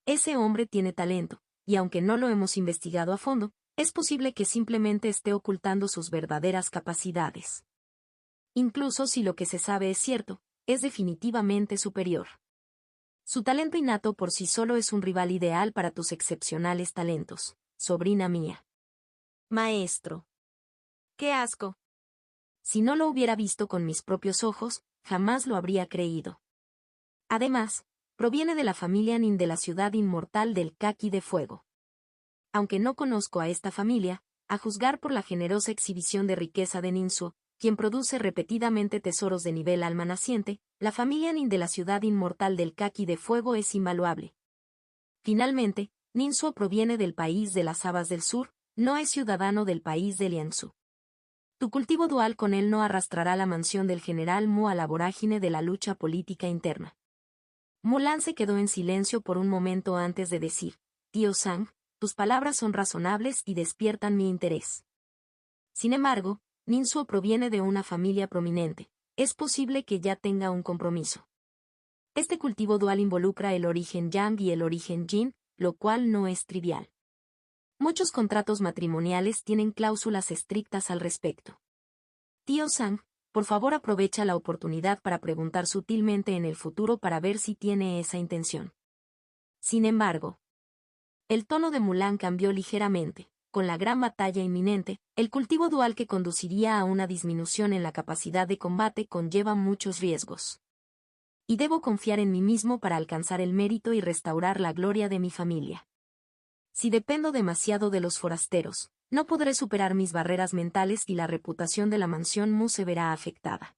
Ese hombre tiene talento, y aunque no lo hemos investigado a fondo, es posible que simplemente esté ocultando sus verdaderas capacidades. Incluso si lo que se sabe es cierto, es definitivamente superior. Su talento innato por sí solo es un rival ideal para tus excepcionales talentos, sobrina mía. Maestro. ¡Qué asco! Si no lo hubiera visto con mis propios ojos, jamás lo habría creído. Además, proviene de la familia Nin de la ciudad inmortal del Kaki de Fuego. Aunque no conozco a esta familia, a juzgar por la generosa exhibición de riqueza de Ninsuo, quien produce repetidamente tesoros de nivel alma naciente, la familia Nin de la ciudad inmortal del Kaki de Fuego es invaluable. Finalmente, Ninsuo proviene del país de las Habas del Sur, no es ciudadano del país de Liangsu. Tu cultivo dual con él no arrastrará la mansión del general Mu a la vorágine de la lucha política interna. Mulan se quedó en silencio por un momento antes de decir, tío Sang, tus palabras son razonables y despiertan mi interés. Sin embargo, Ninsuo proviene de una familia prominente, es posible que ya tenga un compromiso. Este cultivo dual involucra el origen Yang y el origen Jin, lo cual no es trivial. Muchos contratos matrimoniales tienen cláusulas estrictas al respecto. Tío Sang, por favor aprovecha la oportunidad para preguntar sutilmente en el futuro para ver si tiene esa intención. Sin embargo, el tono de Mulan cambió ligeramente. Con la gran batalla inminente, el cultivo dual que conduciría a una disminución en la capacidad de combate conlleva muchos riesgos. Y debo confiar en mí mismo para alcanzar el mérito y restaurar la gloria de mi familia. Si dependo demasiado de los forasteros, no podré superar mis barreras mentales y la reputación de la mansión Mu se verá afectada.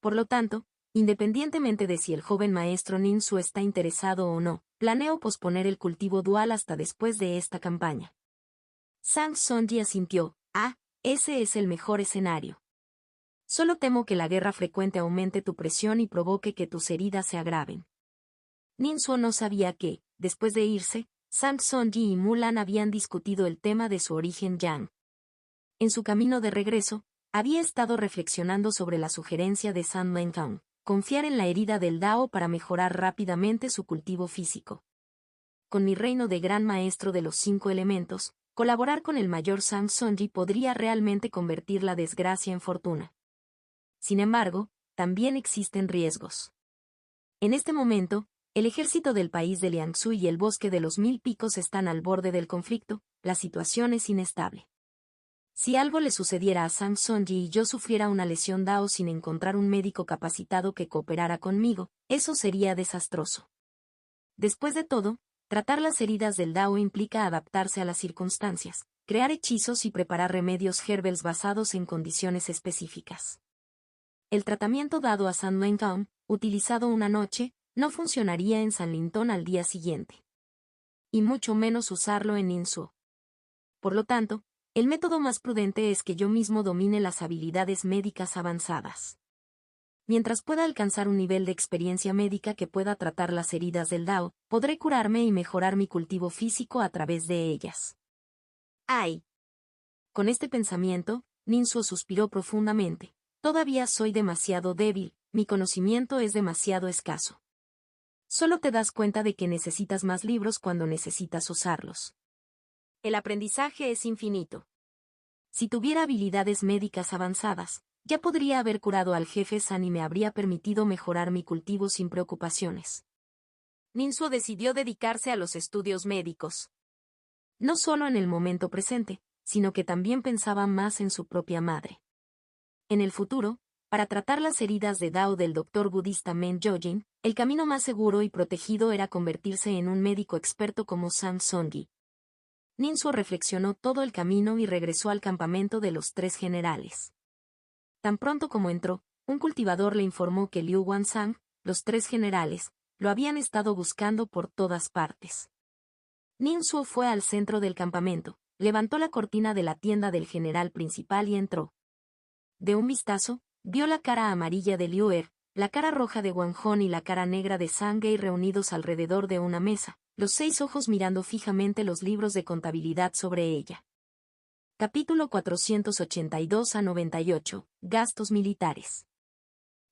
Por lo tanto, independientemente de si el joven maestro Ninsu está interesado o no, planeo posponer el cultivo dual hasta después de esta campaña. Sang Sonji asintió. Ese es el mejor escenario. Solo temo que la guerra frecuente aumente tu presión y provoque que tus heridas se agraven. Ninsu no sabía que, después de irse, Sang Sonji y Mulan habían discutido el tema de su origen Yang. En su camino de regreso, había estado reflexionando sobre la sugerencia de San Mencang, confiar en la herida del Dao para mejorar rápidamente su cultivo físico. Con mi reino de gran maestro de los 5 elementos, colaborar con el mayor Sang Sonji podría realmente convertir la desgracia en fortuna. Sin embargo, también existen riesgos. En este momento, el ejército del país de Liangsu y el bosque de los 1000 picos están al borde del conflicto, la situación es inestable. Si algo le sucediera a Sang Sonji y yo sufriera una lesión Dao sin encontrar un médico capacitado que cooperara conmigo, eso sería desastroso. Después de todo, tratar las heridas del Dao implica adaptarse a las circunstancias, crear hechizos y preparar remedios herbales basados en condiciones específicas. El tratamiento dado a San Mencang, utilizado una noche, no funcionaría en San Lintong al día siguiente. Y mucho menos usarlo en Ninsu. Por lo tanto, el método más prudente es que yo mismo domine las habilidades médicas avanzadas. Mientras pueda alcanzar un nivel de experiencia médica que pueda tratar las heridas del Dao, podré curarme y mejorar mi cultivo físico a través de ellas. ¡Ay! Con este pensamiento, Ninsu suspiró profundamente. Todavía soy demasiado débil, mi conocimiento es demasiado escaso. Solo te das cuenta de que necesitas más libros cuando necesitas usarlos. El aprendizaje es infinito. Si tuviera habilidades médicas avanzadas, ya podría haber curado al jefe San y me habría permitido mejorar mi cultivo sin preocupaciones. Ninsu decidió dedicarse a los estudios médicos. No solo en el momento presente, sino que también pensaba más en su propia madre. En el futuro, para tratar las heridas de Dao del doctor budista Men Yojin, el camino más seguro y protegido era convertirse en un médico experto como Sang Sonji. Ninsu reflexionó todo el camino y regresó al campamento de los 3 generales. Tan pronto como entró, un cultivador le informó que Liu Wansang, los 3 generales, lo habían estado buscando por todas partes. Ninsu fue al centro del campamento, levantó la cortina de la tienda del general principal y entró. De un vistazo, vio la cara amarilla de Liu Er, la cara roja de Wang Hong y la cara negra de Sang Gei reunidos alrededor de una mesa, los 6 ojos mirando fijamente los libros de contabilidad sobre ella. Capítulo 482 a 98. Gastos militares.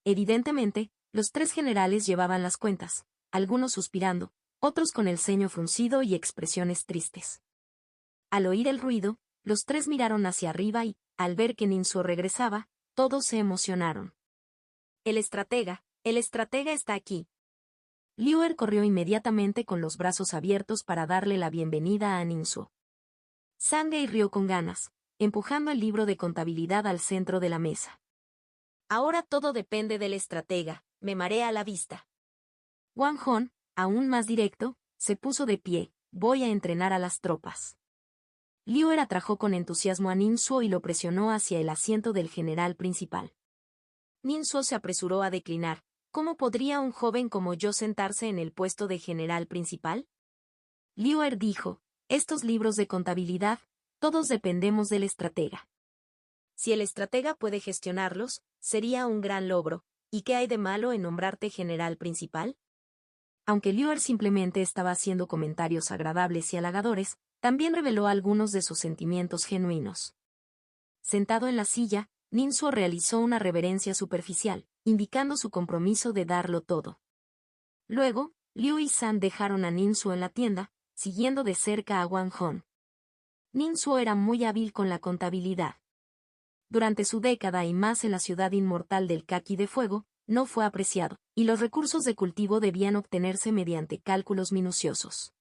Evidentemente, los 3 generales llevaban las cuentas, algunos suspirando, otros con el ceño fruncido y expresiones tristes. Al oír el ruido, los 3 miraron hacia arriba y, al ver que Ninsu regresaba, todos se emocionaron. El estratega está aquí. Liu Er corrió inmediatamente con los brazos abiertos para darle la bienvenida a Ninsu. Sang Gei rió con ganas, empujando el libro de contabilidad al centro de la mesa. Ahora todo depende del estratega, me marea la vista. Wang Hong, aún más directo, se puso de pie, voy a entrenar a las tropas. Liu Er atrajo con entusiasmo a Ninsu y lo presionó hacia el asiento del general principal. Ninsu se apresuró a declinar. ¿Cómo podría un joven como yo sentarse en el puesto de general principal? Liu Er dijo, estos libros de contabilidad, todos dependemos del estratega. Si el estratega puede gestionarlos, sería un gran logro. ¿Y qué hay de malo en nombrarte general principal? Aunque Liu Er simplemente estaba haciendo comentarios agradables y halagadores, también reveló algunos de sus sentimientos genuinos. Sentado en la silla, Ninsu realizó una reverencia superficial, indicando su compromiso de darlo todo. Luego, Liu y San dejaron a Ninsu en la tienda, siguiendo de cerca a Wang Hong. Ninsu era muy hábil con la contabilidad. Durante su década y más en la ciudad inmortal del Kaki de Fuego, no fue apreciado, y los recursos de cultivo debían obtenerse mediante cálculos minuciosos.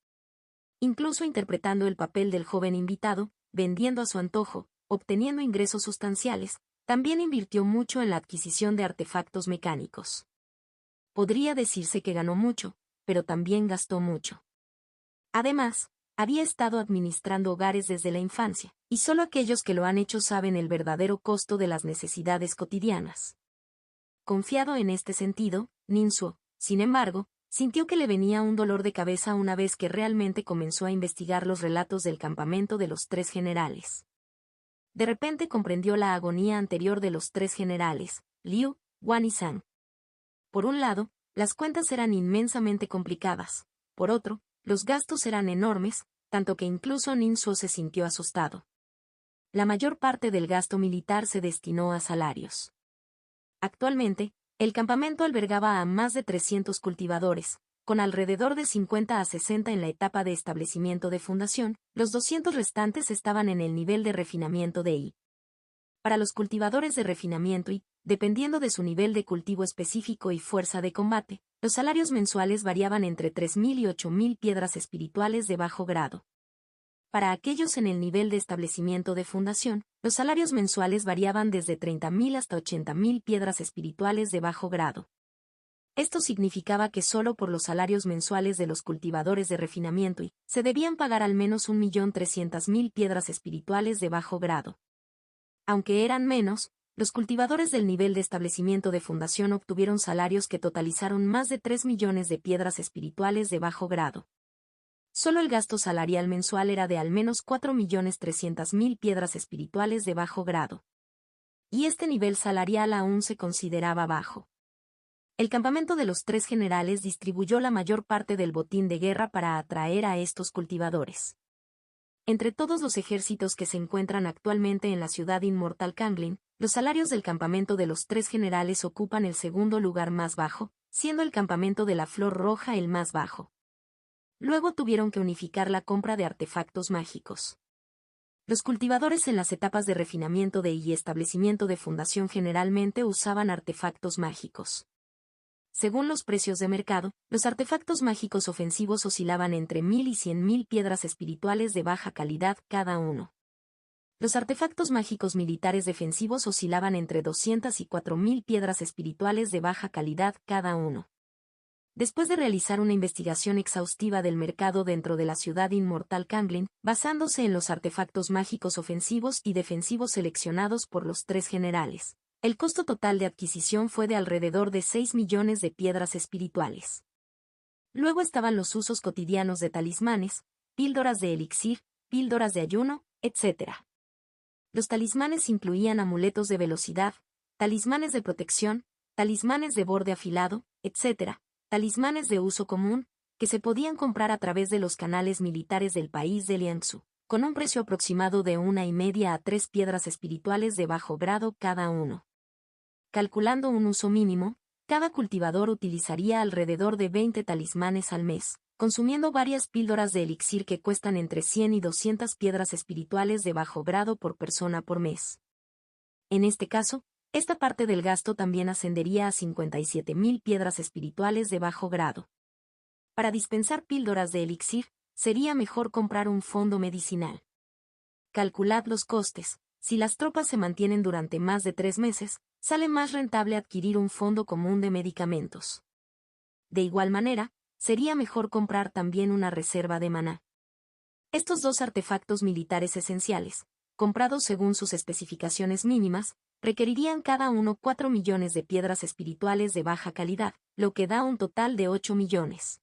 Incluso interpretando el papel del joven invitado, vendiendo a su antojo, obteniendo ingresos sustanciales, también invirtió mucho en la adquisición de artefactos mecánicos. Podría decirse que ganó mucho, pero también gastó mucho. Además, Había estado administrando hogares desde la infancia, y solo aquellos que lo han hecho saben el verdadero costo de las necesidades cotidianas. Confiado en este sentido, Ninsuo, sin embargo, sintió que le venía un dolor de cabeza una vez que realmente comenzó a investigar los relatos del campamento de los tres generales. De repente comprendió la agonía anterior de los tres generales, Liu, Wan y Zhang. Por un lado, las cuentas eran inmensamente complicadas. Por otro, los gastos eran enormes, tanto que incluso Ninsuo se sintió asustado. La mayor parte del gasto militar se destinó a salarios. Actualmente, el campamento albergaba a más de 300 cultivadores, con alrededor de 50 a 60 en la etapa de establecimiento de fundación, los 200 restantes estaban en el nivel de refinamiento de I. Para los cultivadores de refinamiento I, dependiendo de su nivel de cultivo específico y fuerza de combate, los salarios mensuales variaban entre 3.000 y 8.000 piedras espirituales de bajo grado. Para aquellos en el nivel de establecimiento de fundación, los salarios mensuales variaban desde 30.000 hasta 80.000 piedras espirituales de bajo grado. Esto significaba que solo por los salarios mensuales de los cultivadores de refinamiento I, se debían pagar al menos 1.300.000 piedras espirituales de bajo grado. Aunque eran menos, los cultivadores del nivel de establecimiento de fundación obtuvieron salarios que totalizaron más de 3 millones de piedras espirituales de bajo grado. Solo el gasto salarial mensual era de al menos 4.300.000 piedras espirituales de bajo grado. Y este nivel salarial aún se consideraba bajo. El campamento de los tres generales distribuyó la mayor parte del botín de guerra para atraer a estos cultivadores. Entre todos los ejércitos que se encuentran actualmente en la ciudad inmortal Kanglin, los salarios del campamento de los tres generales ocupan el segundo lugar más bajo, siendo el campamento de la Flor Roja el más bajo. Luego tuvieron que unificar la compra de artefactos mágicos. Los cultivadores en las etapas de refinamiento de y establecimiento de fundación generalmente usaban artefactos mágicos. Según los precios de mercado, los artefactos mágicos ofensivos oscilaban entre 1.000 y 100.000 piedras espirituales de baja calidad cada uno. Los artefactos mágicos militares defensivos oscilaban entre 200 y 4.000 piedras espirituales de baja calidad cada uno. Después de realizar una investigación exhaustiva del mercado dentro de la ciudad inmortal Kanglin, basándose en los artefactos mágicos ofensivos y defensivos seleccionados por los tres generales, el costo total de adquisición fue de alrededor de 6 millones de piedras espirituales. Luego estaban los usos cotidianos de talismanes, píldoras de elixir, píldoras de ayuno, etc. Los talismanes incluían amuletos de velocidad, talismanes de protección, talismanes de borde afilado, etc., talismanes de uso común, que se podían comprar a través de los canales militares del país de Liangsu, con un precio aproximado de 1,5 a 3 piedras espirituales de bajo grado cada uno. Calculando un uso mínimo, cada cultivador utilizaría alrededor de 20 talismanes al mes, consumiendo varias píldoras de elixir que cuestan entre 100 y 200 piedras espirituales de bajo grado por persona por mes. En este caso, esta parte del gasto también ascendería a 57.000 piedras espirituales de bajo grado. Para dispensar píldoras de elixir, sería mejor comprar un fondo medicinal. Calculad los costes. Si las tropas se mantienen durante más de 3 meses, sale más rentable adquirir un fondo común de medicamentos. De igual manera, sería mejor comprar también una reserva de maná. Estos dos artefactos militares esenciales, comprados según sus especificaciones mínimas, requerirían cada uno 4 millones de piedras espirituales de baja calidad, lo que da un total de 8 millones.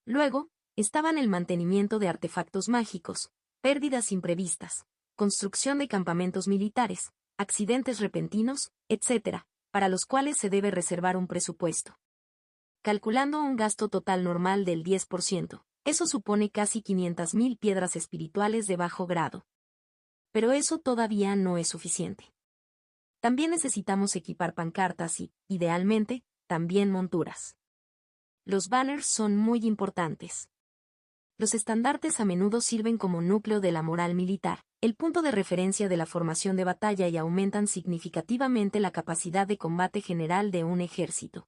Luego, estaban el mantenimiento de artefactos mágicos, pérdidas imprevistas, construcción de campamentos militares, accidentes repentinos, etc., para los cuales se debe reservar un presupuesto. Calculando un gasto total normal del 10%, eso supone casi 500.000 piedras espirituales de bajo grado. Pero eso todavía no es suficiente. También necesitamos equipar pancartas y, idealmente, también monturas. Los banners son muy importantes. Los estandartes a menudo sirven como núcleo de la moral militar, el punto de referencia de la formación de batalla y aumentan significativamente la capacidad de combate general de un ejército.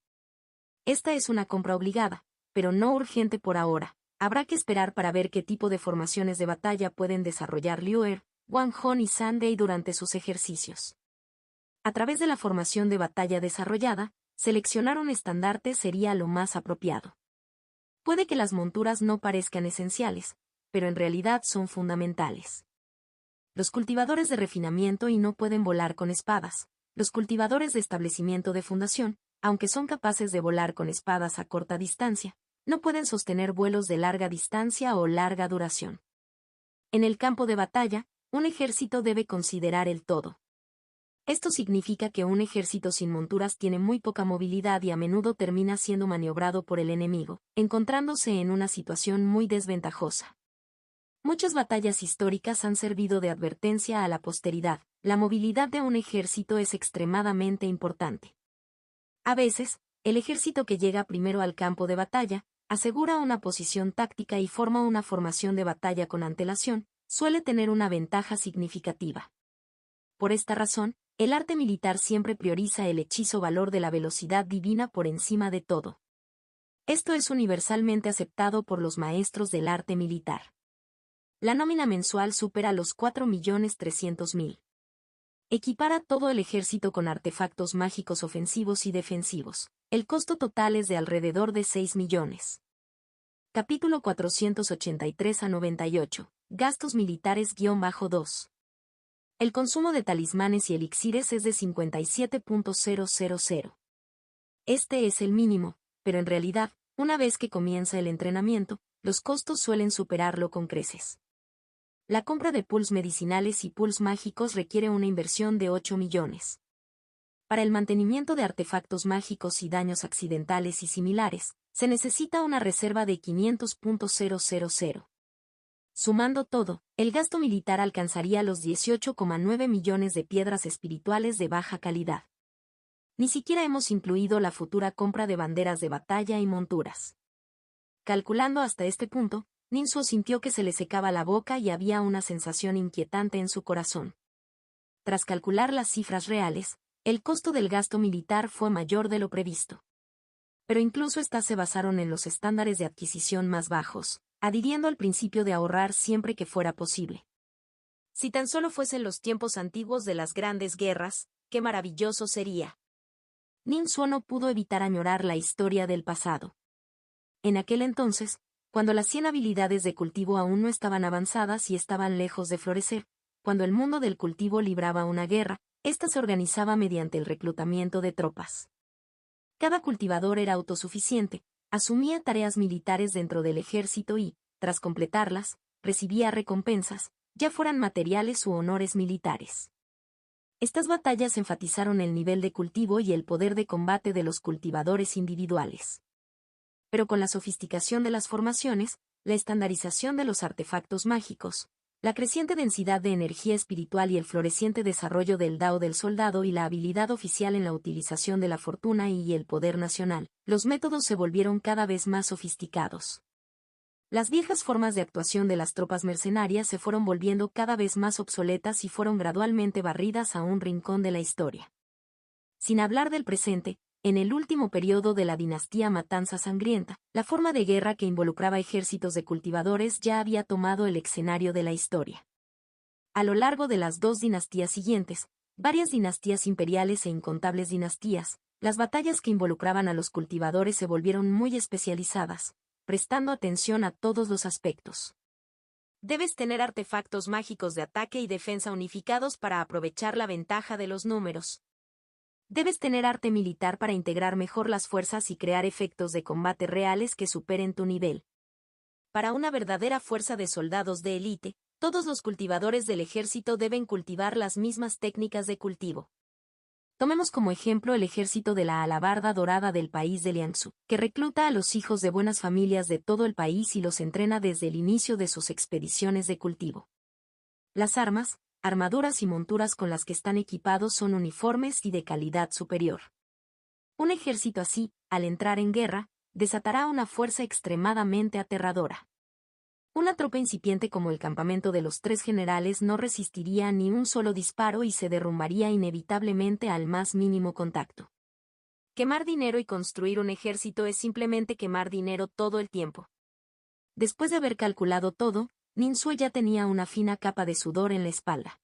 Esta es una compra obligada, pero no urgente por ahora. Habrá que esperar para ver qué tipo de formaciones de batalla pueden desarrollar Liu Er, Wang Hong y Sunday durante sus ejercicios. A través de la formación de batalla desarrollada, seleccionar un estandarte sería lo más apropiado. Puede que las monturas no parezcan esenciales, pero en realidad son fundamentales. Los cultivadores de refinamiento y no pueden volar con espadas. Los cultivadores de establecimiento de fundación, aunque son capaces de volar con espadas a corta distancia, no pueden sostener vuelos de larga distancia o larga duración. En el campo de batalla, un ejército debe considerar el todo. Esto significa que un ejército sin monturas tiene muy poca movilidad y a menudo termina siendo maniobrado por el enemigo, encontrándose en una situación muy desventajosa. Muchas batallas históricas han servido de advertencia a la posteridad. La movilidad de un ejército es extremadamente importante. A veces, el ejército que llega primero al campo de batalla, asegura una posición táctica y forma una formación de batalla con antelación, suele tener una ventaja significativa. Por esta razón, el arte militar siempre prioriza el hechizo valor de la velocidad divina por encima de todo. Esto es universalmente aceptado por los maestros del arte militar. La nómina mensual supera los 4.300.000. Equipara todo el ejército con artefactos mágicos ofensivos y defensivos. El costo total es de alrededor de 6 millones. Capítulo 483 a 98. Gastos militares-2. El consumo de talismanes y elixires es de 57.000. Este es el mínimo, pero en realidad, una vez que comienza el entrenamiento, los costos suelen superarlo con creces. La compra de pools medicinales y pools mágicos requiere una inversión de 8 millones. Para el mantenimiento de artefactos mágicos y daños accidentales y similares, se necesita una reserva de 500.000. Sumando todo, el gasto militar alcanzaría los 18,9 millones de piedras espirituales de baja calidad. Ni siquiera hemos incluido la futura compra de banderas de batalla y monturas. Calculando hasta este punto, Ninsuo sintió que se le secaba la boca y había una sensación inquietante en su corazón. Tras calcular las cifras reales, el costo del gasto militar fue mayor de lo previsto. Pero incluso estas se basaron en los estándares de adquisición más bajos, adhiriendo al principio de ahorrar siempre que fuera posible. Si tan solo fuesen los tiempos antiguos de las grandes guerras, qué maravilloso sería. Ninsuo no pudo evitar añorar la historia del pasado. En aquel entonces, cuando las 100 habilidades de cultivo aún no estaban avanzadas y estaban lejos de florecer, cuando el mundo del cultivo libraba una guerra, ésta se organizaba mediante el reclutamiento de tropas. Cada cultivador era autosuficiente, asumía tareas militares dentro del ejército y, tras completarlas, recibía recompensas, ya fueran materiales u honores militares. Estas batallas enfatizaron el nivel de cultivo y el poder de combate de los cultivadores individuales. Pero con la sofisticación de las formaciones, la estandarización de los artefactos mágicos, la creciente densidad de energía espiritual y el floreciente desarrollo del Dao del soldado y la habilidad oficial en la utilización de la fortuna y el poder nacional, los métodos se volvieron cada vez más sofisticados. Las viejas formas de actuación de las tropas mercenarias se fueron volviendo cada vez más obsoletas y fueron gradualmente barridas a un rincón de la historia. Sin hablar del presente, en el último periodo de la dinastía Matanza Sangrienta, la forma de guerra que involucraba ejércitos de cultivadores ya había tomado el escenario de la historia. A lo largo de las 2 dinastías siguientes, varias dinastías imperiales e incontables dinastías, las batallas que involucraban a los cultivadores se volvieron muy especializadas, prestando atención a todos los aspectos. Debes tener artefactos mágicos de ataque y defensa unificados para aprovechar la ventaja de los números. Debes tener arte militar para integrar mejor las fuerzas y crear efectos de combate reales que superen tu nivel. Para una verdadera fuerza de soldados de élite, todos los cultivadores del ejército deben cultivar las mismas técnicas de cultivo. Tomemos como ejemplo el ejército de la alabarda dorada del país de Liangsu, que recluta a los hijos de buenas familias de todo el país y los entrena desde el inicio de sus expediciones de cultivo. Las armas, armaduras y monturas con las que están equipados son uniformes y de calidad superior. Un ejército así, al entrar en guerra, desatará una fuerza extremadamente aterradora. Una tropa incipiente como el campamento de los 3 generales no resistiría ni un solo disparo y se derrumbaría inevitablemente al más mínimo contacto. Quemar dinero y construir un ejército es simplemente quemar dinero todo el tiempo. Después de haber calculado todo, Ninsuo ya tenía una fina capa de sudor en la espalda.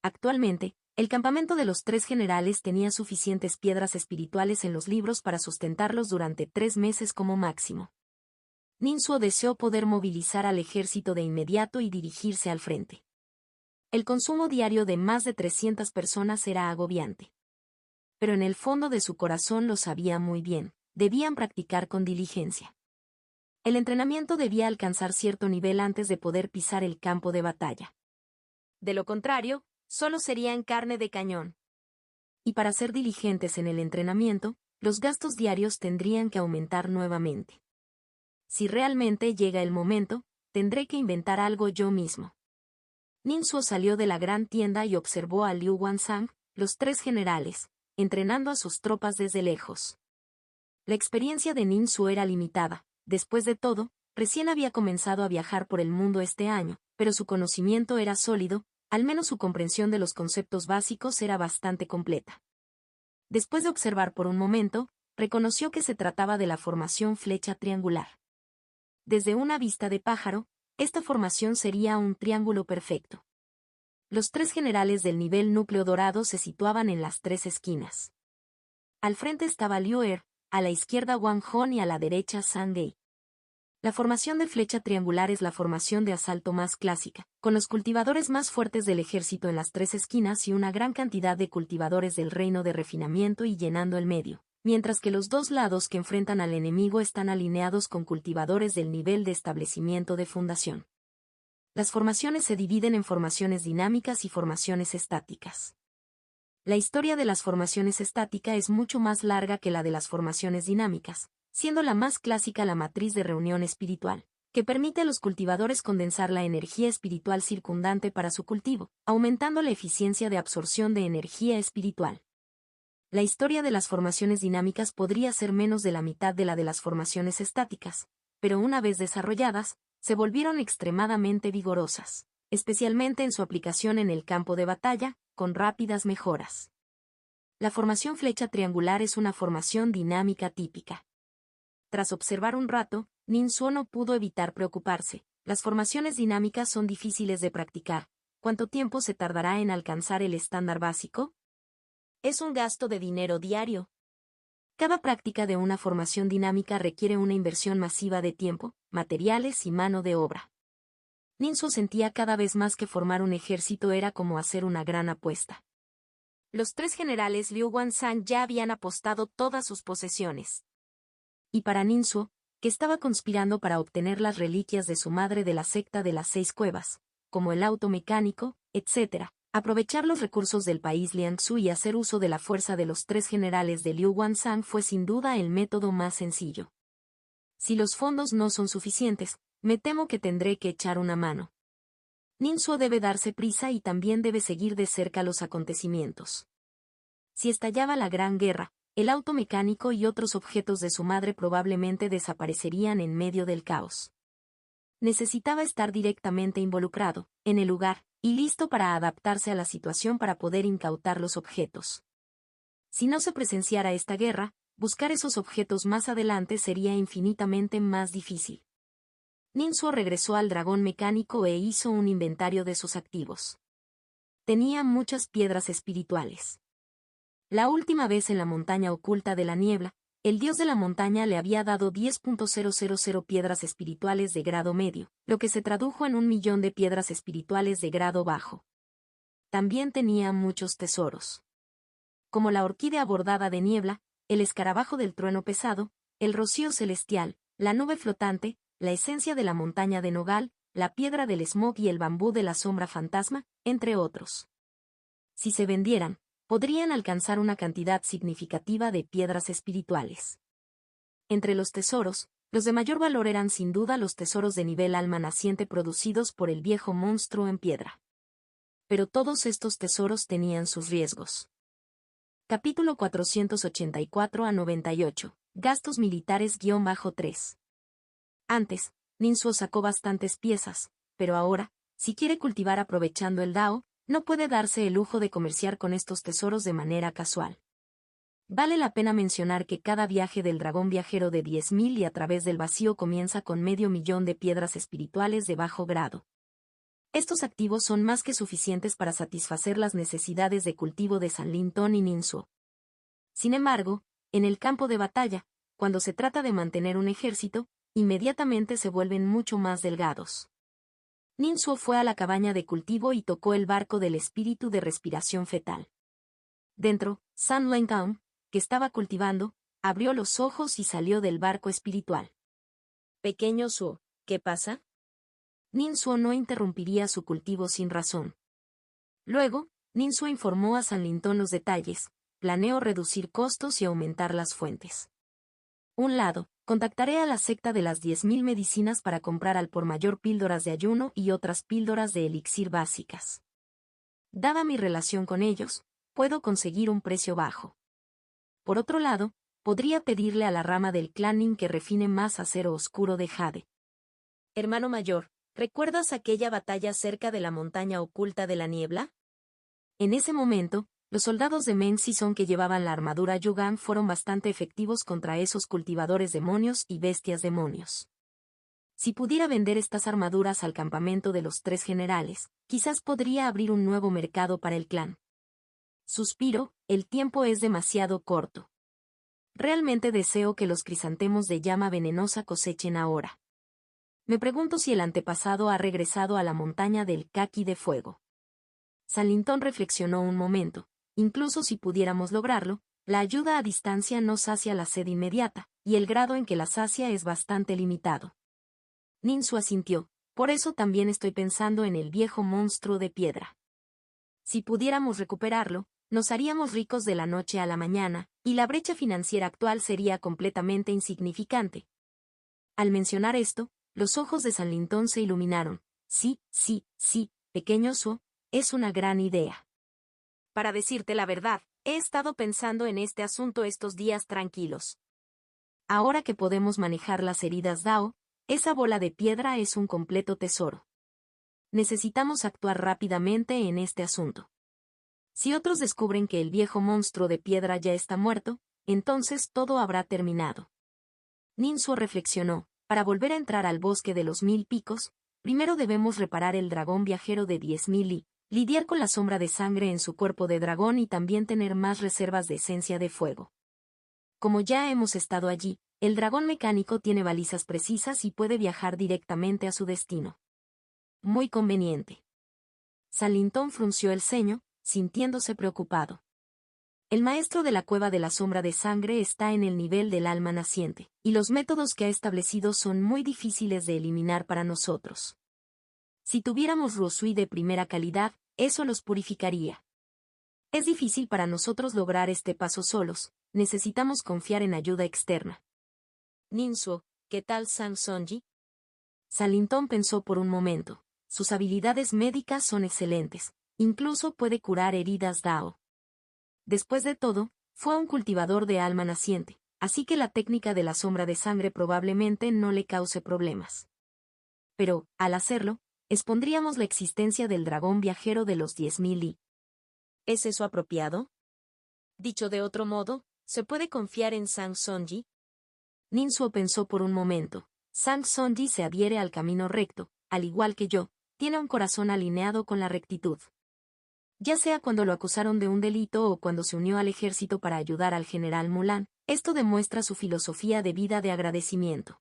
Actualmente, el campamento de los 3 generales tenía suficientes piedras espirituales en los libros para sustentarlos durante 3 meses como máximo. Ninsuo deseó poder movilizar al ejército de inmediato y dirigirse al frente. El consumo diario de más de 300 personas era agobiante. Pero en el fondo de su corazón lo sabía muy bien, debían practicar con diligencia. El entrenamiento debía alcanzar cierto nivel antes de poder pisar el campo de batalla. De lo contrario, solo serían carne de cañón. Y para ser diligentes en el entrenamiento, los gastos diarios tendrían que aumentar nuevamente. Si realmente llega el momento, tendré que inventar algo yo mismo. Ninsuo salió de la gran tienda y observó a Liu Guanzhang, los tres generales, entrenando a sus tropas desde lejos. La experiencia de Ninsuo era limitada, después de todo, recién había comenzado a viajar por el mundo este año, pero su conocimiento era sólido, al menos su comprensión de los conceptos básicos era bastante completa. Después de observar por un momento, reconoció que se trataba de la formación flecha triangular. Desde una vista de pájaro, esta formación sería un triángulo perfecto. Los tres generales del nivel núcleo dorado se situaban en las tres esquinas. Al frente estaba Liu Er, a la izquierda Wang Hong y a la derecha Zhang Gei. La formación de flecha triangular es la formación de asalto más clásica, con los cultivadores más fuertes del ejército en las tres esquinas y una gran cantidad de cultivadores del reino de refinamiento y llenando el medio, mientras que los dos lados que enfrentan al enemigo están alineados con cultivadores del nivel de establecimiento de fundación. Las formaciones se dividen en formaciones dinámicas y formaciones estáticas. La historia de las formaciones estáticas es mucho más larga que la de las formaciones dinámicas, siendo la más clásica la matriz de reunión espiritual, que permite a los cultivadores condensar la energía espiritual circundante para su cultivo, aumentando la eficiencia de absorción de energía espiritual. La historia de las formaciones dinámicas podría ser menos de la mitad de la de las formaciones estáticas, pero una vez desarrolladas, se volvieron extremadamente vigorosas, especialmente en su aplicación en el campo de batalla, con rápidas mejoras. La formación flecha triangular es una formación dinámica típica. Tras observar un rato, Ninsuo no pudo evitar preocuparse. Las formaciones dinámicas son difíciles de practicar. ¿Cuánto tiempo se tardará en alcanzar el estándar básico? Es un gasto de dinero diario. Cada práctica de una formación dinámica requiere una inversión masiva de tiempo, materiales y mano de obra. Ninsuo sentía cada vez más que formar un ejército era como hacer una gran apuesta. Los tres generales Liu Guanzhang ya habían apostado todas sus posesiones. Y para Ninsuo, que estaba conspirando para obtener las reliquias de su madre de la secta de las 6 cuevas, como el auto mecánico, etc., aprovechar los recursos del país Liangsu y hacer uso de la fuerza de los tres generales de Liu Guanzhang fue sin duda el método más sencillo. Si los fondos no son suficientes, me temo que tendré que echar una mano. Ninsuo debe darse prisa y también debe seguir de cerca los acontecimientos. Si estallaba la Gran Guerra, el auto mecánico y otros objetos de su madre probablemente desaparecerían en medio del caos. Necesitaba estar directamente involucrado, en el lugar, y listo para adaptarse a la situación para poder incautar los objetos. Si no se presenciara esta guerra, buscar esos objetos más adelante sería infinitamente más difícil. Ninsuo regresó al dragón mecánico e hizo un inventario de sus activos. Tenía muchas piedras espirituales. La última vez en la montaña oculta de la niebla, el dios de la montaña le había dado 10.000 piedras espirituales de grado medio, lo que se tradujo en 1.000.000 de piedras espirituales de grado bajo. También tenía muchos tesoros. Como la orquídea bordada de niebla, el escarabajo del trueno pesado, el rocío celestial, la nube flotante, la esencia de la montaña de nogal, la piedra del smog y el bambú de la sombra fantasma, entre otros. Si se vendieran, podrían alcanzar una cantidad significativa de piedras espirituales. Entre los tesoros, los de mayor valor eran sin duda los tesoros de nivel alma naciente producidos por el viejo monstruo en piedra. Pero todos estos tesoros tenían sus riesgos. Capítulo 484 a 98. Gastos militares-3. Antes, Ninsuo sacó bastantes piezas, pero ahora, si quiere cultivar aprovechando el Dao, no puede darse el lujo de comerciar con estos tesoros de manera casual. Vale la pena mencionar que cada viaje del dragón viajero de 10.000 y a través del vacío comienza con 500.000 de piedras espirituales de bajo grado. Estos activos son más que suficientes para satisfacer las necesidades de cultivo de San Lintong y Ninsuo. Sin embargo, en el campo de batalla, cuando se trata de mantener un ejército, inmediatamente se vuelven mucho más delgados. Ninsuo fue a la cabaña de cultivo y tocó el barco del espíritu de respiración fetal. Dentro, San Lencao, que estaba cultivando, abrió los ojos y salió del barco espiritual. Pequeño Suo, ¿qué pasa? Ninsuo no interrumpiría su cultivo sin razón. Luego, Ninsuo informó a San Lintón los detalles, planeó reducir costos y aumentar las fuentes. Un lado, contactaré a la secta de las 10.000 medicinas para comprar al por mayor píldoras de ayuno y otras píldoras de elixir básicas. Dada mi relación con ellos, puedo conseguir un precio bajo. Por otro lado, podría pedirle a la rama del clan Nin que refine más acero oscuro de jade. Hermano mayor, ¿recuerdas aquella batalla cerca de la montaña oculta de la niebla? En ese momento, los soldados de Men Sison que llevaban la armadura Yugan fueron bastante efectivos contra esos cultivadores demonios y bestias demonios. Si pudiera vender estas armaduras al campamento de los 3 generales, quizás podría abrir un nuevo mercado para el clan. Suspiro, el tiempo es demasiado corto. Realmente deseo que los crisantemos de llama venenosa cosechen ahora. Me pregunto si el antepasado ha regresado a la montaña del Kaki de fuego. San Lintón reflexionó un momento. Incluso si pudiéramos lograrlo, la ayuda a distancia no sacia la sed inmediata, y el grado en que la sacia es bastante limitado. Ninsuo asintió, por eso también estoy pensando en el viejo monstruo de piedra. Si pudiéramos recuperarlo, nos haríamos ricos de la noche a la mañana, y la brecha financiera actual sería completamente insignificante. Al mencionar esto, los ojos de San Lintón se iluminaron. Sí, pequeño Suo, es una gran idea. Para decirte la verdad, he estado pensando en este asunto estos días tranquilos. Ahora que podemos manejar las heridas Dao, esa bola de piedra es un completo tesoro. Necesitamos actuar rápidamente en este asunto. Si otros descubren que el viejo monstruo de piedra ya está muerto, entonces todo habrá terminado. Ninsuo reflexionó, para volver a entrar al bosque de los 1000 picos, primero debemos reparar el dragón viajero de 10.000 y lidiar con la sombra de sangre en su cuerpo de dragón y también tener más reservas de esencia de fuego. Como ya hemos estado allí, el dragón mecánico tiene balizas precisas y puede viajar directamente a su destino. Muy conveniente. San Lintón frunció el ceño, sintiéndose preocupado. El maestro de la cueva de la sombra de sangre está en el nivel del alma naciente, y los métodos que ha establecido son muy difíciles de eliminar para nosotros. Si tuviéramos Rusui de primera calidad, eso los purificaría. Es difícil para nosotros lograr este paso solos, necesitamos confiar en ayuda externa. Ninsuo, ¿qué tal Sang Sonji? San Lintón pensó por un momento. Sus habilidades médicas son excelentes, incluso puede curar heridas Dao. Después de todo, fue un cultivador de alma naciente, así que la técnica de la sombra de sangre probablemente no le cause problemas. Pero, al hacerlo, expondríamos la existencia del dragón viajero de los 10.000 y... ¿Es eso apropiado? Dicho de otro modo, ¿se puede confiar en Sang Sonji? Ninsuo pensó por un momento. Sang Sonji se adhiere al camino recto, al igual que yo, tiene un corazón alineado con la rectitud. Ya sea cuando lo acusaron de un delito o cuando se unió al ejército para ayudar al general Mulan, esto demuestra su filosofía de vida de agradecimiento.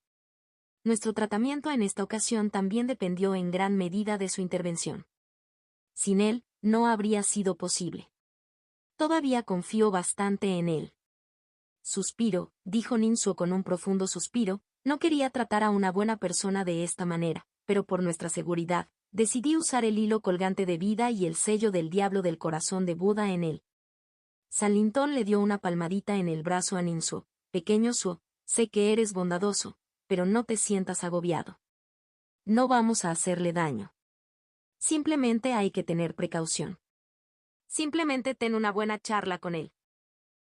Nuestro tratamiento en esta ocasión también dependió en gran medida de su intervención. Sin él, no habría sido posible. Todavía confío bastante en él. Suspiro, dijo Ninsuo con un profundo suspiro, no quería tratar a una buena persona de esta manera, pero por nuestra seguridad, decidí usar el hilo colgante de vida y el sello del diablo del corazón de Buda en él. San Lintón le dio una palmadita en el brazo a Ninsuo. Pequeño Suo, sé que eres bondadoso, pero no te sientas agobiado. No vamos a hacerle daño. Simplemente hay que tener precaución. Simplemente ten una buena charla con él.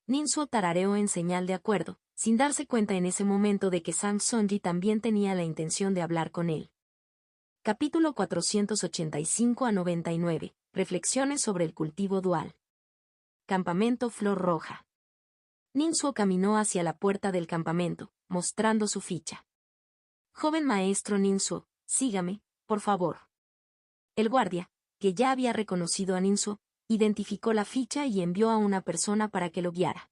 Ninsuo tarareó en señal de acuerdo, sin darse cuenta en ese momento de que Sang Sonji también tenía la intención de hablar con él. Capítulo 485 a 99. Reflexiones sobre el cultivo dual. Campamento Flor Roja. Ninsuo caminó hacia la puerta del campamento, mostrando su ficha. Joven maestro Ninsuo, sígame, por favor. El guardia, que ya había reconocido a Ninsuo, identificó la ficha y envió a una persona para que lo guiara.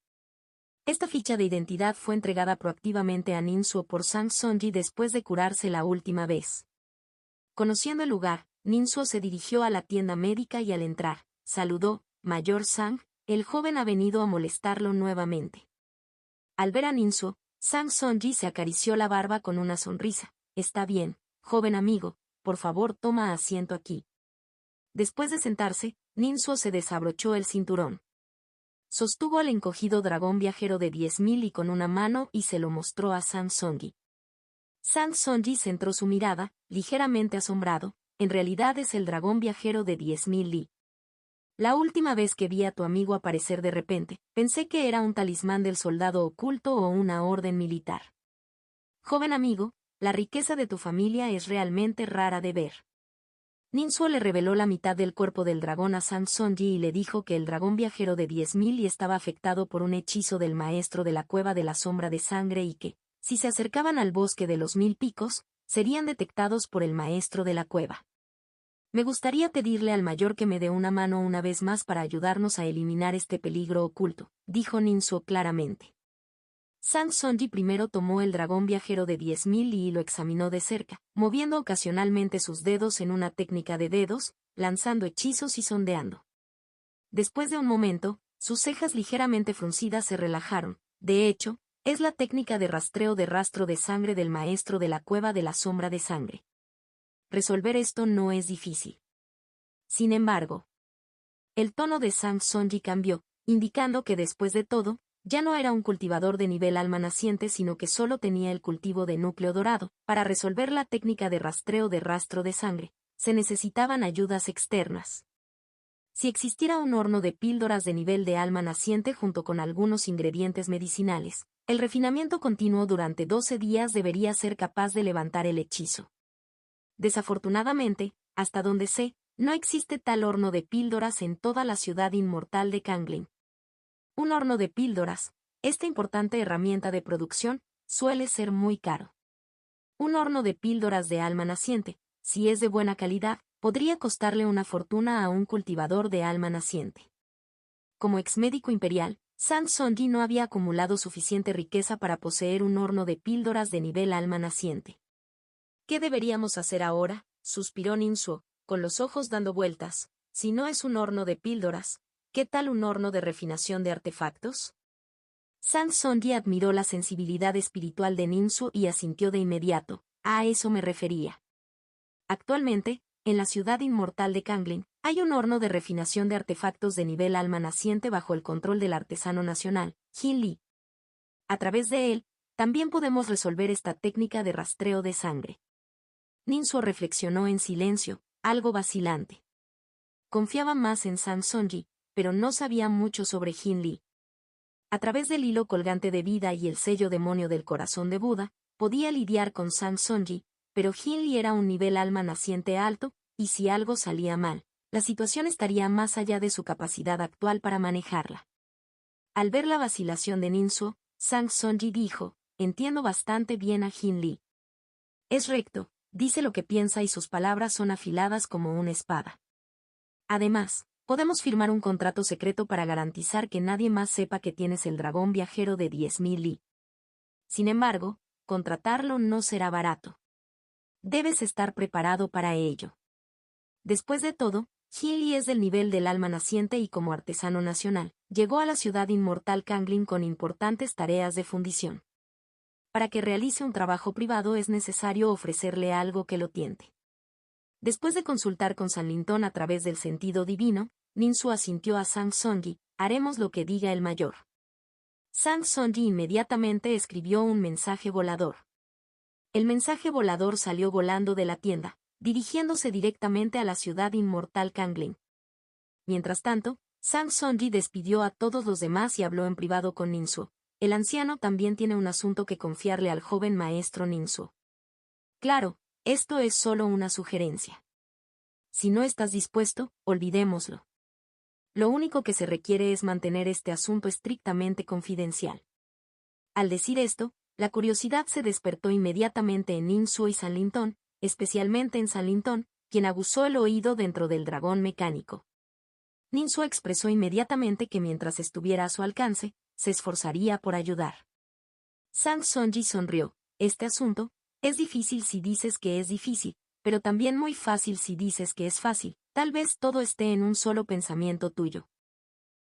Esta ficha de identidad fue entregada proactivamente a Ninsuo por Sang Sonji después de curarse la última vez. Conociendo el lugar, Ninsuo se dirigió a la tienda médica y al entrar, saludó, «Mayor Sang, el joven ha venido a molestarlo nuevamente». Al ver a Ninsuo, Sang Sonji se acarició la barba con una sonrisa. «Está bien, joven amigo, por favor toma asiento aquí». Después de sentarse, Ninsuo se desabrochó el cinturón. Sostuvo al encogido dragón viajero de 10.000 y con una mano y se lo mostró a Sang Sonji. Sang Sonji centró su mirada, ligeramente asombrado. «En realidad es el dragón viajero de 10.000 li. La última vez que vi a tu amigo aparecer de repente, pensé que era un talismán del soldado oculto o una orden militar. Joven amigo, la riqueza de tu familia es realmente rara de ver». Ninsuo le reveló la mitad del cuerpo del dragón a Sang Sonji y le dijo que el dragón viajero de 10.000 li estaba afectado por un hechizo del maestro de la cueva de la sombra de sangre y que, si se acercaban al bosque de los 1000 picos, serían detectados por el maestro de la cueva. «Me gustaría pedirle al mayor que me dé una mano una vez más para ayudarnos a eliminar este peligro oculto», dijo Ninsuo claramente. Sang Sonji primero tomó el dragón viajero de 10.000 y lo examinó de cerca, moviendo ocasionalmente sus dedos en una técnica de dedos, lanzando hechizos y sondeando. Después de un momento, sus cejas ligeramente fruncidas se relajaron. «De hecho, es la técnica de rastreo de rastro de sangre del maestro de la cueva de la sombra de sangre. Resolver esto no es difícil». Sin embargo, el tono de Sang Sonji cambió, indicando que después de todo, ya no era un cultivador de nivel alma naciente sino que solo tenía el cultivo de núcleo dorado. Para resolver la técnica de rastreo de rastro de sangre, se necesitaban ayudas externas. Si existiera un horno de píldoras de nivel de alma naciente junto con algunos ingredientes medicinales, el refinamiento continuo durante 12 días debería ser capaz de levantar el hechizo. Desafortunadamente, hasta donde sé, no existe tal horno de píldoras en toda la ciudad inmortal de Kangling. Un horno de píldoras, esta importante herramienta de producción, suele ser muy caro. Un horno de píldoras de alma naciente, si es de buena calidad, podría costarle una fortuna a un cultivador de alma naciente. Como exmédico imperial, Sang Sonji no había acumulado suficiente riqueza para poseer un horno de píldoras de nivel alma naciente. «¿Qué deberíamos hacer ahora?», suspiró Ninsuo, con los ojos dando vueltas. «Si no es un horno de píldoras, ¿qué tal un horno de refinación de artefactos?». Sang Sonji admiró la sensibilidad espiritual de Ninsuo y asintió de inmediato. «A eso me refería». Actualmente, en la ciudad inmortal de Kangling, hay un horno de refinación de artefactos de nivel alma naciente bajo el control del artesano nacional, Jin Li. A través de él, también podemos resolver esta técnica de rastreo de sangre. Ninsuo reflexionó en silencio, algo vacilante. Confiaba más en Sang Sonji, pero no sabía mucho sobre Jin Li. A través del hilo colgante de vida y el sello demonio del corazón de Buda, podía lidiar con Sang Sonji, pero Jin Li era un nivel alma naciente alto, y si algo salía mal, la situación estaría más allá de su capacidad actual para manejarla. Al ver la vacilación de Ninsuo, Sang Sonji dijo: «Entiendo bastante bien a Jin Li. Es recto, dice lo que piensa y sus palabras son afiladas como una espada. Además, podemos firmar un contrato secreto para garantizar que nadie más sepa que tienes el dragón viajero de 10.000 li. Sin embargo, contratarlo no será barato. Debes estar preparado para ello». Después de todo, Jin Li es del nivel del alma naciente y como artesano nacional, llegó a la ciudad inmortal Kangling con importantes tareas de fundición. Para que realice un trabajo privado es necesario ofrecerle algo que lo tiente. Después de consultar con San Lintón a través del sentido divino, Ninsuo asintió a Sang Sonji: «Haremos lo que diga el mayor». Sang Sonji inmediatamente escribió un mensaje volador. El mensaje volador salió volando de la tienda, dirigiéndose directamente a la ciudad inmortal Kangling. Mientras tanto, Sang Sonji despidió a todos los demás y habló en privado con Ninsuo. El anciano también tiene un asunto que confiarle al joven maestro Ninsuo. Claro, esto es solo una sugerencia. Si no estás dispuesto, olvidémoslo. Lo único que se requiere es mantener este asunto estrictamente confidencial. Al decir esto, la curiosidad se despertó inmediatamente en Ninsuo y San Lintón, especialmente en San Lintón, quien aguzó el oído dentro del dragón mecánico. Ninsuo expresó inmediatamente que mientras estuviera a su alcance, se esforzaría por ayudar. Sang Sonji sonrió. Este asunto es difícil si dices que es difícil, pero también muy fácil si dices que es fácil. Tal vez todo esté en un solo pensamiento tuyo.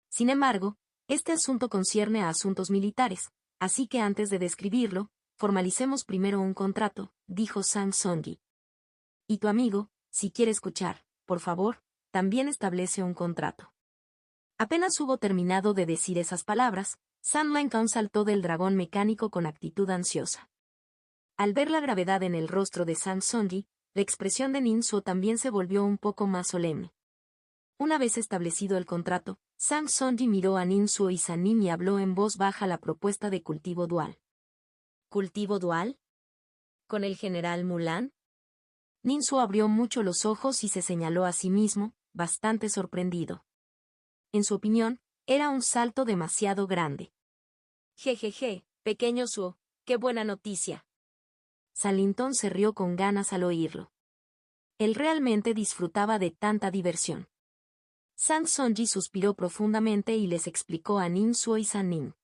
Sin embargo, este asunto concierne a asuntos militares, así que antes de describirlo, formalicemos primero un contrato, dijo Sang Sonji. Y tu amigo, si quiere escuchar, por favor, también establece un contrato. Apenas hubo terminado de decir esas palabras, San Lincoln saltó del dragón mecánico con actitud ansiosa. Al ver la gravedad en el rostro de Sang Sonji, la expresión de Ninsuo también se volvió un poco más solemne. Una vez establecido el contrato, Sang Sonji miró a Ninsuo y Sanin y habló en voz baja la propuesta de cultivo dual. ¿Cultivo dual? ¿Con el general Mulan? Ninsuo abrió mucho los ojos y se señaló a sí mismo, bastante sorprendido. En su opinión, era un salto demasiado grande. Jejeje, pequeño Suo, qué buena noticia. Salintón se rió con ganas al oírlo. Él realmente disfrutaba de tanta diversión. Sang Sonji suspiró profundamente y les explicó a Ninsuo y Sanin.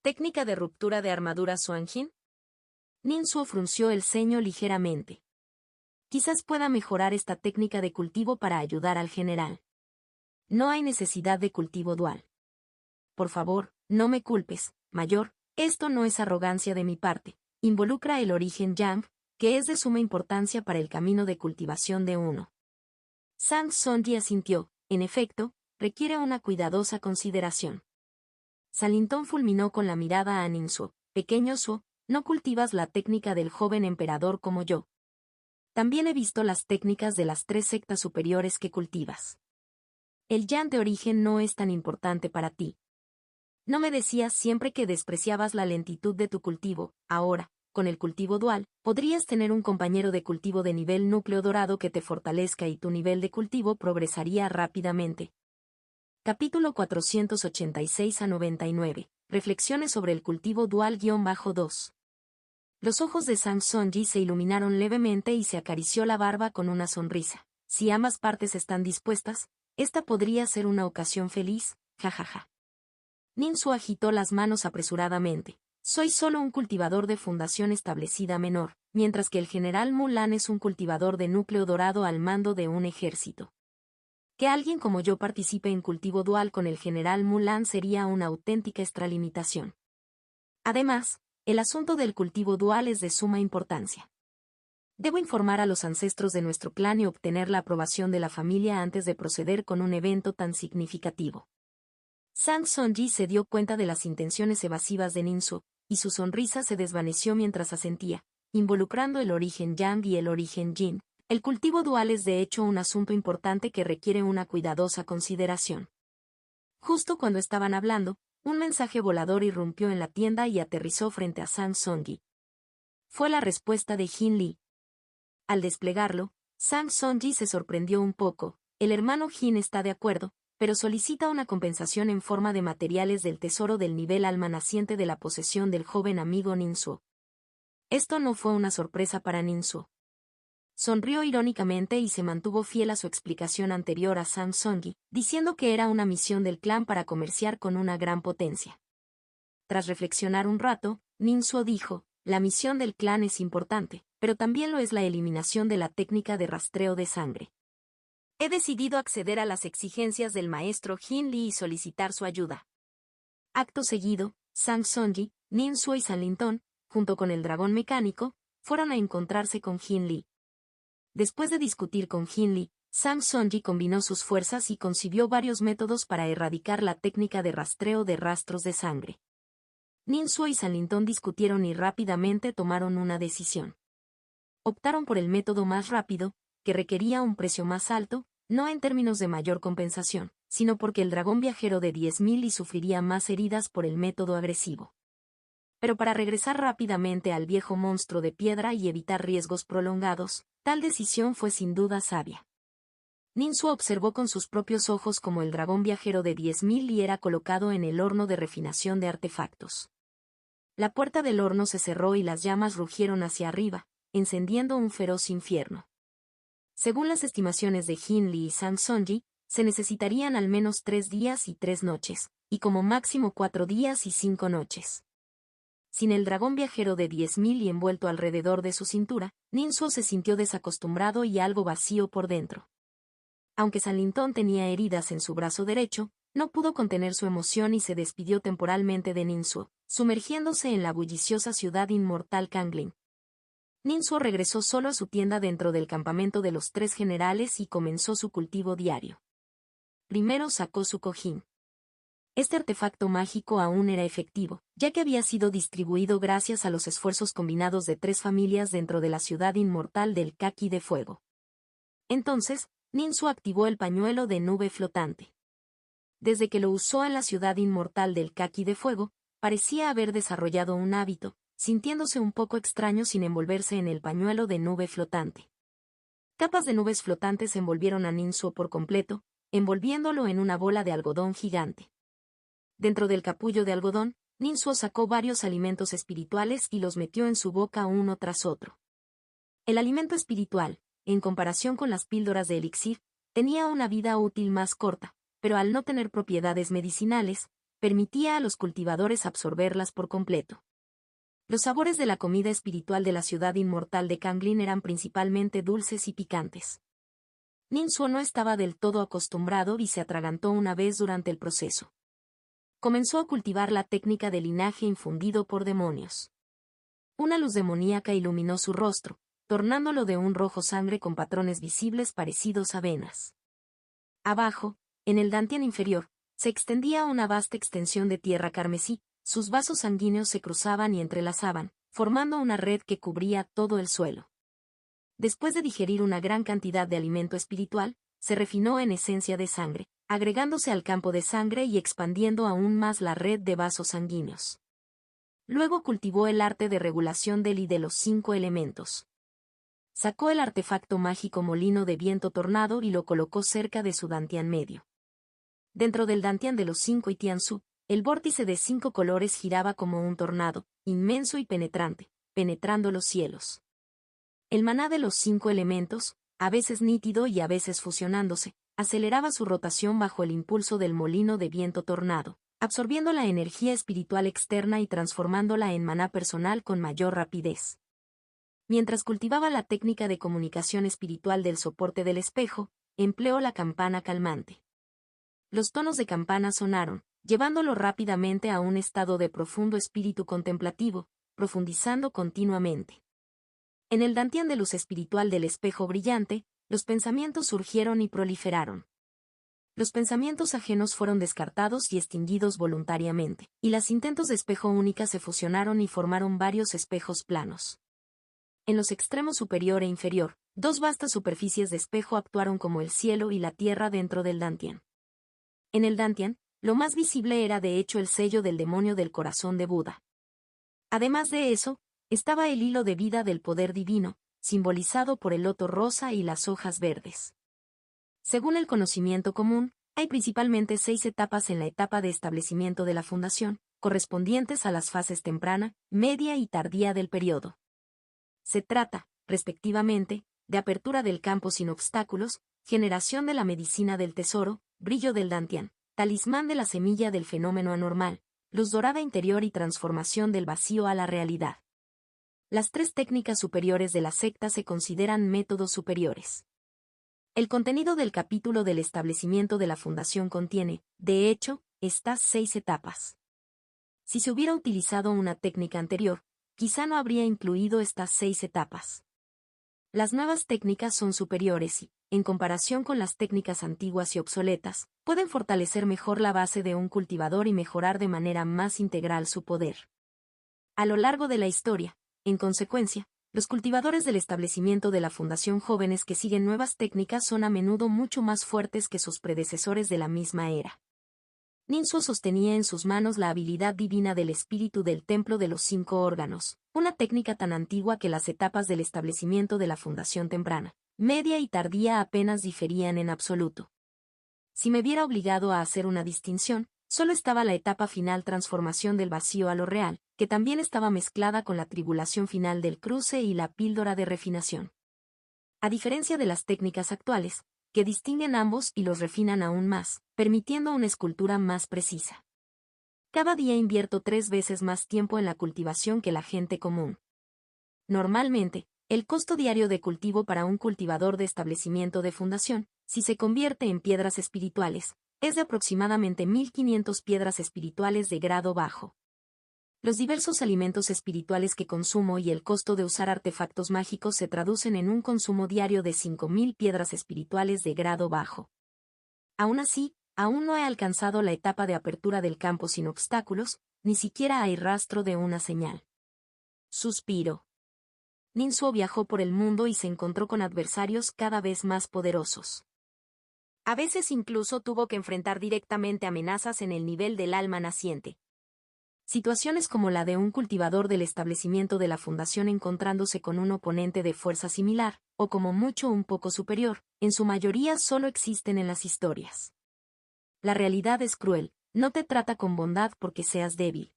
¿Técnica de ruptura de armadura Suanjin? Ninsuo frunció el ceño ligeramente. Quizás pueda mejorar esta técnica de cultivo para ayudar al general. No hay necesidad de cultivo dual. Por favor, no me culpes, mayor, esto no es arrogancia de mi parte. Involucra el origen Yang, que es de suma importancia para el camino de cultivación de uno. Sang Sonji asintió, en efecto, requiere una cuidadosa consideración. Salintón fulminó con la mirada a Ninsuo. Pequeño Suo, no cultivas la técnica del joven emperador como yo. También he visto las técnicas de las 3 sectas superiores que cultivas. El Yang de origen no es tan importante para ti. No me decías siempre que despreciabas la lentitud de tu cultivo. Ahora, con el cultivo dual, podrías tener un compañero de cultivo de nivel núcleo dorado que te fortalezca y tu nivel de cultivo progresaría rápidamente. Capítulo 486 a 99. Reflexiones sobre el cultivo dual-2. Los ojos de Sang Sonji se iluminaron levemente y se acarició la barba con una sonrisa. Si ambas partes están dispuestas, esta podría ser una ocasión feliz, jajaja. Ninsuo agitó las manos apresuradamente. Soy solo un cultivador de fundación establecida menor, mientras que el general Mulan es un cultivador de núcleo dorado al mando de un ejército. Que alguien como yo participe en cultivo dual con el general Mulan sería una auténtica extralimitación. Además, el asunto del cultivo dual es de suma importancia. Debo informar a los ancestros de nuestro clan y obtener la aprobación de la familia antes de proceder con un evento tan significativo. Sang Sonji se dio cuenta de las intenciones evasivas de Ninsuo, y su sonrisa se desvaneció mientras asentía, involucrando el origen Yang y el origen Yin. El cultivo dual es de hecho un asunto importante que requiere una cuidadosa consideración. Justo cuando estaban hablando, un mensaje volador irrumpió en la tienda y aterrizó frente a Sang Sonji. Fue la respuesta de Jin Li. Al desplegarlo, Sang Sonji se sorprendió un poco. El hermano Jin está de acuerdo, pero solicita una compensación en forma de materiales del tesoro del nivel alma naciente de la posesión del joven amigo Ninsuo. Esto no fue una sorpresa para Ninsuo. Sonrió irónicamente y se mantuvo fiel a su explicación anterior a Sang Sonji, diciendo que era una misión del clan para comerciar con una gran potencia. Tras reflexionar un rato, Ninsuo dijo, la misión del clan es importante, pero también lo es la eliminación de la técnica de rastreo de sangre. He decidido acceder a las exigencias del maestro Jin Li y solicitar su ayuda. Acto seguido, Sang Sonji, Ninsuo y Salintón, junto con el dragón mecánico, fueron a encontrarse con Jin Li. Después de discutir con Jin Li, Sang Sonji combinó sus fuerzas y concibió varios métodos para erradicar la técnica de rastreo de rastros de sangre. Ninsuo y Salintón discutieron y rápidamente tomaron una decisión. Optaron por el método más rápido, que requería un precio más alto, no en términos de mayor compensación, sino porque el dragón viajero de 10.000 y sufriría más heridas por el método agresivo. Pero para regresar rápidamente al viejo monstruo de piedra y evitar riesgos prolongados, tal decisión fue sin duda sabia. Ninsuo observó con sus propios ojos cómo el dragón viajero de 10.000 y era colocado en el horno de refinación de artefactos. La puerta del horno se cerró y las llamas rugieron hacia arriba, encendiendo un feroz infierno. Según las estimaciones de Jin Li y Sang Sonji, se necesitarían al menos 3 días y 3 noches, y como máximo 4 días y 5 noches. Sin el dragón viajero de 10.000 y envuelto alrededor de su cintura, Ninsuo se sintió desacostumbrado y algo vacío por dentro. Aunque San Lintón tenía heridas en su brazo derecho, no pudo contener su emoción y se despidió temporalmente de Ninsuo, sumergiéndose en la bulliciosa ciudad inmortal Kanglin. Ninsuo regresó solo a su tienda dentro del campamento de los 3 generales y comenzó su cultivo diario. Primero sacó su cojín. Este artefacto mágico aún era efectivo, ya que había sido distribuido gracias a los esfuerzos combinados de 3 familias dentro de la ciudad inmortal del Kaki de Fuego. Entonces, Ninsuo activó el pañuelo de nube flotante. Desde que lo usó en la ciudad inmortal del Kaki de Fuego, parecía haber desarrollado un hábito, sintiéndose un poco extraño sin envolverse en el pañuelo de nube flotante. Capas de nubes flotantes envolvieron a Ninsuo por completo, envolviéndolo en una bola de algodón gigante. Dentro del capullo de algodón, Ninsuo sacó varios alimentos espirituales y los metió en su boca uno tras otro. El alimento espiritual, en comparación con las píldoras de elixir, tenía una vida útil más corta, pero al no tener propiedades medicinales, permitía a los cultivadores absorberlas por completo. Los sabores de la comida espiritual de la ciudad inmortal de Kanglin eran principalmente dulces y picantes. Ninsuo no estaba del todo acostumbrado y se atragantó una vez durante el proceso. Comenzó a cultivar la técnica de linaje infundido por demonios. Una luz demoníaca iluminó su rostro, tornándolo de un rojo sangre con patrones visibles parecidos a venas. Abajo, en el dantian inferior, se extendía una vasta extensión de tierra carmesí, sus vasos sanguíneos se cruzaban y entrelazaban, formando una red que cubría todo el suelo. Después de digerir una gran cantidad de alimento espiritual, se refinó en esencia de sangre, agregándose al campo de sangre y expandiendo aún más la red de vasos sanguíneos. Luego cultivó el arte de regulación del y de los 5 elementos. Sacó el artefacto mágico molino de viento tornado y lo colocó cerca de su dantian medio. Dentro del dantian de los 5 y Tianzu, el vórtice de 5 colores giraba como un tornado, inmenso y penetrante, penetrando los cielos. El maná de los 5 elementos, a veces nítido y a veces fusionándose, aceleraba su rotación bajo el impulso del molino de viento tornado, absorbiendo la energía espiritual externa y transformándola en maná personal con mayor rapidez. Mientras cultivaba la técnica de comunicación espiritual del soporte del espejo, empleó la campana calmante. Los tonos de campana sonaron, llevándolo rápidamente a un estado de profundo espíritu contemplativo, profundizando continuamente. En el dantian de luz espiritual del espejo brillante, los pensamientos surgieron y proliferaron. Los pensamientos ajenos fueron descartados y extinguidos voluntariamente, y las intentos de espejo única se fusionaron y formaron varios espejos planos. En los extremos superior e inferior, 2 vastas superficies de espejo actuaron como el cielo y la tierra dentro del dantian. En el dantian, lo más visible era de hecho el sello del demonio del corazón de Buda. Además de eso, estaba el hilo de vida del poder divino, simbolizado por el loto rosa y las hojas verdes. Según el conocimiento común, hay principalmente 6 etapas en la etapa de establecimiento de la fundación, correspondientes a las fases temprana, media y tardía del periodo. Se trata, respectivamente, de apertura del campo sin obstáculos, generación de la medicina del tesoro, brillo del dantian, talismán de la semilla del fenómeno anormal, luz dorada interior y transformación del vacío a la realidad. Las 3 técnicas superiores de la secta se consideran métodos superiores. El contenido del capítulo del establecimiento de la fundación contiene, de hecho, estas 6 etapas. Si se hubiera utilizado una técnica anterior, quizá no habría incluido estas 6 etapas. Las nuevas técnicas son superiores y, en comparación con las técnicas antiguas y obsoletas, pueden fortalecer mejor la base de un cultivador y mejorar de manera más integral su poder. A lo largo de la historia, en consecuencia, los cultivadores del establecimiento de la fundación jóvenes que siguen nuevas técnicas son a menudo mucho más fuertes que sus predecesores de la misma era. Ninsuo sostenía en sus manos la habilidad divina del espíritu del templo de los 5 órganos, una técnica tan antigua que las etapas del establecimiento de la fundación temprana, media y tardía apenas diferían en absoluto. Si me viera obligado a hacer una distinción, solo estaba la etapa final transformación del vacío a lo real, que también estaba mezclada con la tribulación final del cruce y la píldora de refinación. A diferencia de las técnicas actuales, que distinguen ambos y los refinan aún más, permitiendo una escultura más precisa. Cada día invierto 3 veces más tiempo en la cultivación que la gente común. Normalmente, el costo diario de cultivo para un cultivador de establecimiento de fundación, si se convierte en piedras espirituales, es de aproximadamente 1.500 piedras espirituales de grado bajo. Los diversos alimentos espirituales que consumo y el costo de usar artefactos mágicos se traducen en un consumo diario de 5.000 piedras espirituales de grado bajo. Aún así, aún no he alcanzado la etapa de apertura del campo sin obstáculos, ni siquiera hay rastro de una señal. Suspiro. Ninsuo viajó por el mundo y se encontró con adversarios cada vez más poderosos. A veces incluso tuvo que enfrentar directamente amenazas en el nivel del alma naciente. Situaciones como la de un cultivador del establecimiento de la fundación encontrándose con un oponente de fuerza similar, o como mucho un poco superior, en su mayoría solo existen en las historias. La realidad es cruel, no te trata con bondad porque seas débil.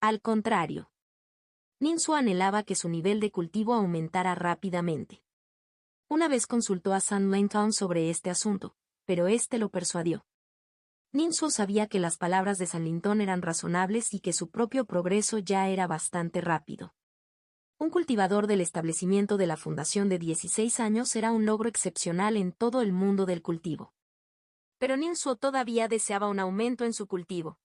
Al contrario. Ninsuo anhelaba que su nivel de cultivo aumentara rápidamente. Una vez consultó a San Lentong sobre este asunto, pero este lo persuadió. Ninsuo sabía que las palabras de San Lintón eran razonables y que su propio progreso ya era bastante rápido. Un cultivador del establecimiento de la fundación de 16 años era un logro excepcional en todo el mundo del cultivo. Pero Ninsuo todavía deseaba un aumento en su cultivo.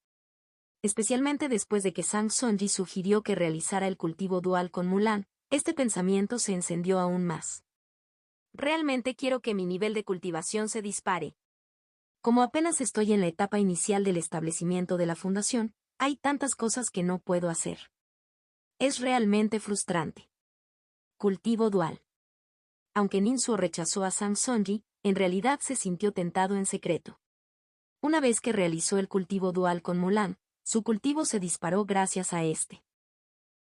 Especialmente después de que Sang Sonji sugirió que realizara el cultivo dual con Mulan, este pensamiento se encendió aún más. Realmente quiero que mi nivel de cultivación se dispare. Como apenas estoy en la etapa inicial del establecimiento de la fundación, hay tantas cosas que no puedo hacer. Es realmente frustrante. Cultivo dual. Aunque Ninsuo rechazó a Sang Sonji, en realidad se sintió tentado en secreto. Una vez que realizó el cultivo dual con Mulan, su cultivo se disparó gracias a este.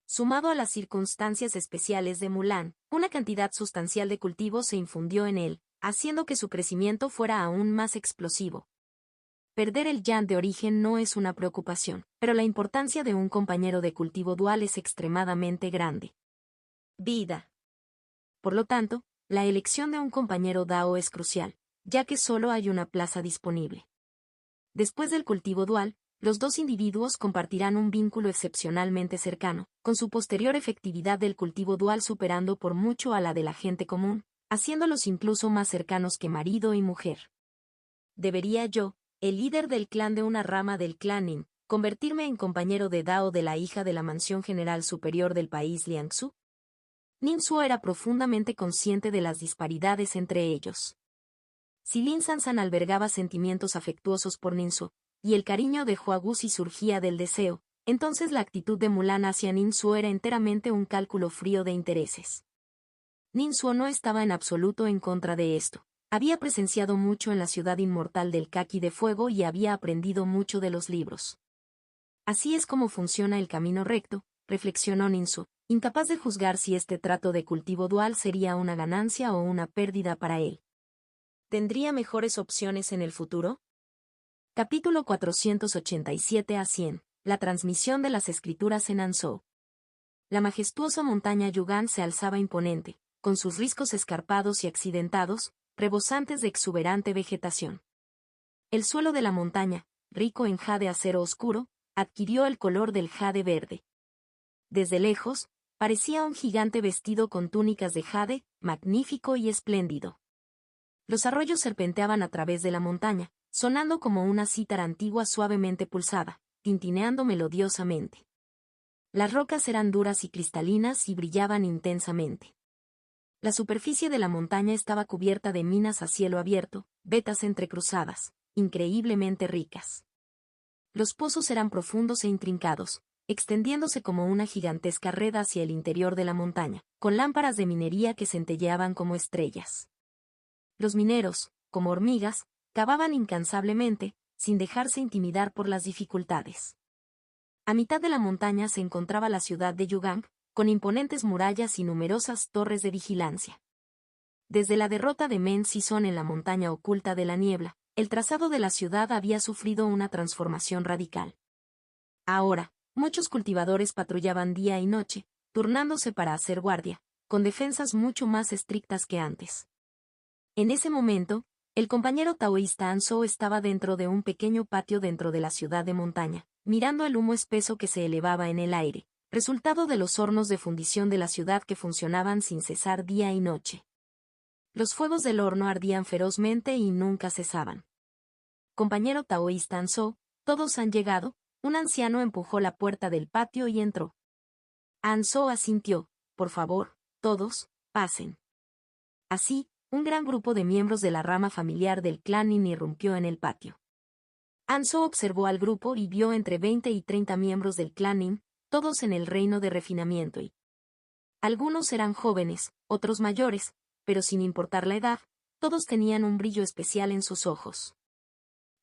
Sumado a las circunstancias especiales de Mulan, una cantidad sustancial de cultivo se infundió en él, haciendo que su crecimiento fuera aún más explosivo. Perder el yan de origen no es una preocupación, pero la importancia de un compañero de cultivo dual es extremadamente grande. Vida. Por lo tanto, la elección de un compañero Dao es crucial, ya que solo hay una plaza disponible. Después del cultivo dual, los dos individuos compartirán un vínculo excepcionalmente cercano, con su posterior efectividad del cultivo dual superando por mucho a la de la gente común, haciéndolos incluso más cercanos que marido y mujer. ¿Debería yo, el líder del clan de una rama del clan Nin, convertirme en compañero de Dao de la hija de la mansión general superior del país Liangsu? Ninsuo era profundamente consciente de las disparidades entre ellos. Si Lin Sansan albergaba sentimientos afectuosos por Ninsuo, y el cariño de Huaguzi surgía del deseo, entonces la actitud de Mulan hacia Ninsuo era enteramente un cálculo frío de intereses. Ninsuo no estaba en absoluto en contra de esto. Había presenciado mucho en la ciudad inmortal del Kaki de Fuego y había aprendido mucho de los libros. Así es como funciona el camino recto, reflexionó Ninsuo, incapaz de juzgar si este trato de cultivo dual sería una ganancia o una pérdida para él. ¿Tendría mejores opciones en el futuro? Capítulo 487 a 100. La transmisión de las escrituras en Anzhou. La majestuosa montaña Yugan se alzaba imponente, con sus riscos escarpados y accidentados, rebosantes de exuberante vegetación. El suelo de la montaña, rico en jade acero oscuro, adquirió el color del jade verde. Desde lejos, parecía un gigante vestido con túnicas de jade, magnífico y espléndido. Los arroyos serpenteaban a través de la montaña, sonando como una cítara antigua suavemente pulsada, tintineando melodiosamente. Las rocas eran duras y cristalinas y brillaban intensamente. La superficie de la montaña estaba cubierta de minas a cielo abierto, vetas entrecruzadas, increíblemente ricas. Los pozos eran profundos e intrincados, extendiéndose como una gigantesca red hacia el interior de la montaña, con lámparas de minería que centelleaban como estrellas. Los mineros, como hormigas, cavaban incansablemente, sin dejarse intimidar por las dificultades. A mitad de la montaña se encontraba la ciudad de Yugang, con imponentes murallas y numerosas torres de vigilancia. Desde la derrota de Men Sison en la montaña oculta de la niebla, el trazado de la ciudad había sufrido una transformación radical. Ahora, muchos cultivadores patrullaban día y noche, turnándose para hacer guardia, con defensas mucho más estrictas que antes. En ese momento, el compañero taoísta Anzhou estaba dentro de un pequeño patio dentro de la ciudad de montaña, mirando el humo espeso que se elevaba en el aire, resultado de los hornos de fundición de la ciudad que funcionaban sin cesar día y noche. Los fuegos del horno ardían ferozmente y nunca cesaban. Compañero taoísta Anzhou, todos han llegado. Un anciano empujó la puerta del patio y entró. Anzhou asintió. Por favor, todos, pasen. Así, un gran grupo de miembros de la rama familiar del clan Nin irrumpió en el patio. Anzhou observó al grupo y vio entre 20 y 30 miembros del clan Nin, todos en el reino de refinamiento y algunos eran jóvenes, otros mayores, pero sin importar la edad, todos tenían un brillo especial en sus ojos.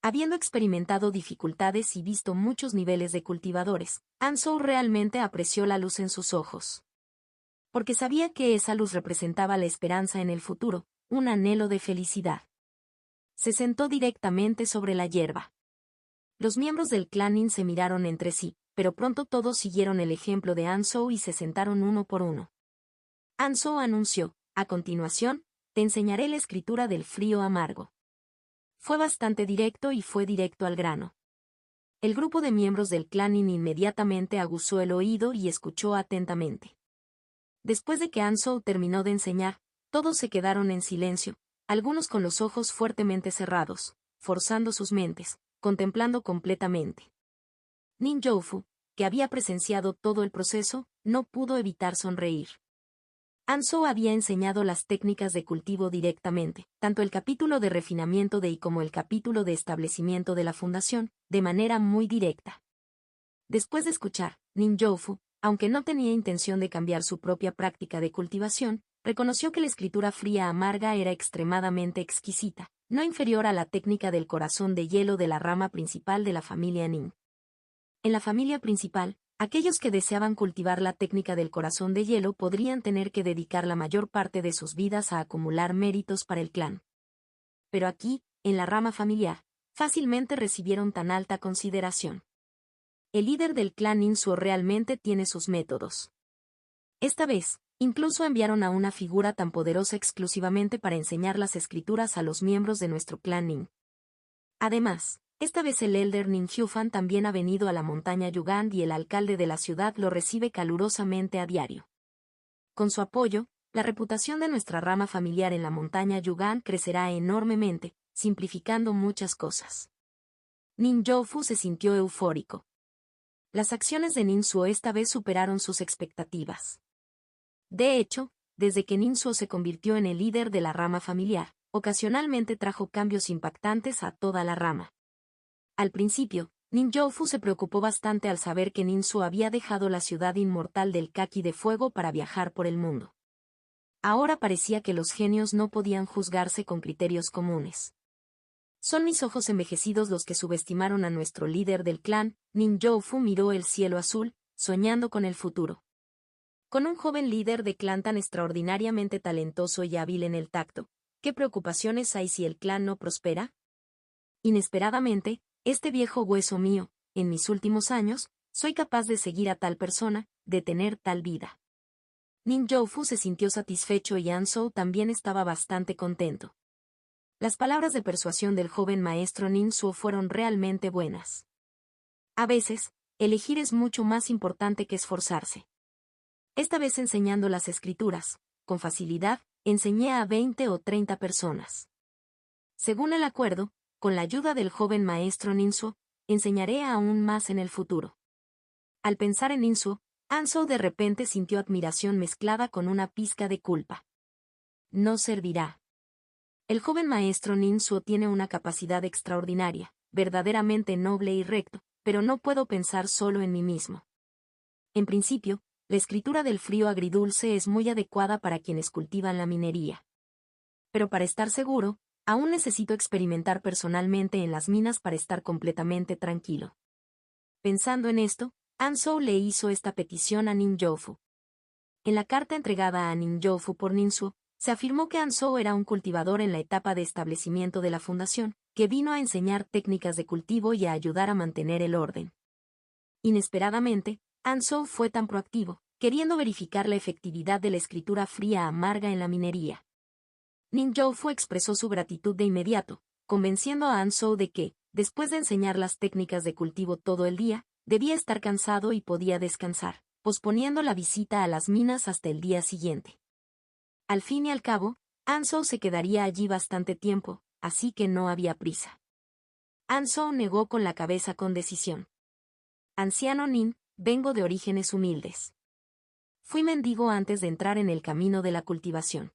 Habiendo experimentado dificultades y visto muchos niveles de cultivadores, Anzhou realmente apreció la luz en sus ojos. Porque sabía que esa luz representaba la esperanza en el futuro, un anhelo de felicidad. Se sentó directamente sobre la hierba. Los miembros del clan Nin se miraron entre sí, pero pronto todos siguieron el ejemplo de Anzhou y se sentaron uno por uno. Anzhou anunció, a continuación, te enseñaré la escritura del frío amargo. Fue bastante directo y fue directo al grano. El grupo de miembros del clan Nin inmediatamente aguzó el oído y escuchó atentamente. Después de que Anzhou terminó de enseñar, todos se quedaron en silencio, algunos con los ojos fuertemente cerrados, forzando sus mentes, contemplando completamente. Nin Youfu, que había presenciado todo el proceso, no pudo evitar sonreír. Anzhou había enseñado las técnicas de cultivo directamente, tanto el capítulo de refinamiento de I como el capítulo de establecimiento de la fundación, de manera muy directa. Después de escuchar, Nin Youfu, aunque no tenía intención de cambiar su propia práctica de cultivación, reconoció que la escritura fría amarga era extremadamente exquisita, no inferior a la técnica del corazón de hielo de la rama principal de la familia Nin. En la familia principal, aquellos que deseaban cultivar la técnica del corazón de hielo podrían tener que dedicar la mayor parte de sus vidas a acumular méritos para el clan. Pero aquí, en la rama familiar, fácilmente recibieron tan alta consideración. El líder del clan Ninsuo realmente tiene sus métodos. Esta vez, incluso enviaron a una figura tan poderosa exclusivamente para enseñar las escrituras a los miembros de nuestro clan Nin. Además, esta vez el elder Nin Hyufan también ha venido a la montaña Yugan y el alcalde de la ciudad lo recibe calurosamente a diario. Con su apoyo, la reputación de nuestra rama familiar en la montaña Yugan crecerá enormemente, simplificando muchas cosas. Nin Youfu se sintió eufórico. Las acciones de Ninsuo esta vez superaron sus expectativas. De hecho, desde que Ninsuo se convirtió en el líder de la rama familiar, ocasionalmente trajo cambios impactantes a toda la rama. Al principio, Nin Youfu se preocupó bastante al saber que Ninsuo había dejado la ciudad inmortal del Kaki de Fuego para viajar por el mundo. Ahora parecía que los genios no podían juzgarse con criterios comunes. Son mis ojos envejecidos los que subestimaron a nuestro líder del clan. Nin Youfu miró el cielo azul, soñando con el futuro. Con un joven líder de clan tan extraordinariamente talentoso y hábil en el tacto, ¿qué preocupaciones hay si el clan no prospera? Inesperadamente, este viejo hueso mío, en mis últimos años, soy capaz de seguir a tal persona, de tener tal vida. Nin Youfu se sintió satisfecho y Anzhou también estaba bastante contento. Las palabras de persuasión del joven maestro Ninsuo fueron realmente buenas. A veces, elegir es mucho más importante que esforzarse. Esta vez enseñando las escrituras, con facilidad, enseñé a 20 o 30 personas. Según el acuerdo, con la ayuda del joven maestro Ninsuo, enseñaré aún más en el futuro. Al pensar en Ninsuo, Anzhou de repente sintió admiración mezclada con una pizca de culpa. No servirá. El joven maestro Ninsuo tiene una capacidad extraordinaria, verdaderamente noble y recto, pero no puedo pensar solo en mí mismo. En principio, la escritura del frío agridulce es muy adecuada para quienes cultivan la minería. Pero para estar seguro, aún necesito experimentar personalmente en las minas para estar completamente tranquilo. Pensando en esto, Anzhou le hizo esta petición a Nin Youfu. En la carta entregada a Nin Youfu por Ninsuo, se afirmó que Anzhou era un cultivador en la etapa de establecimiento de la fundación, que vino a enseñar técnicas de cultivo y a ayudar a mantener el orden. Inesperadamente, Anzhou fue tan proactivo, queriendo verificar la efectividad de la escritura fría amarga en la minería. Nin Youfu expresó su gratitud de inmediato, convenciendo a Anzhou de que, después de enseñar las técnicas de cultivo todo el día, Debía estar cansado y podía descansar, posponiendo la visita a las minas hasta el día siguiente. Al fin y al cabo, Ansou se quedaría allí bastante tiempo, así que no había prisa. Ansou negó con la cabeza con decisión. Anciano Nin, vengo de orígenes humildes. Fui mendigo antes de entrar en el camino de la cultivación.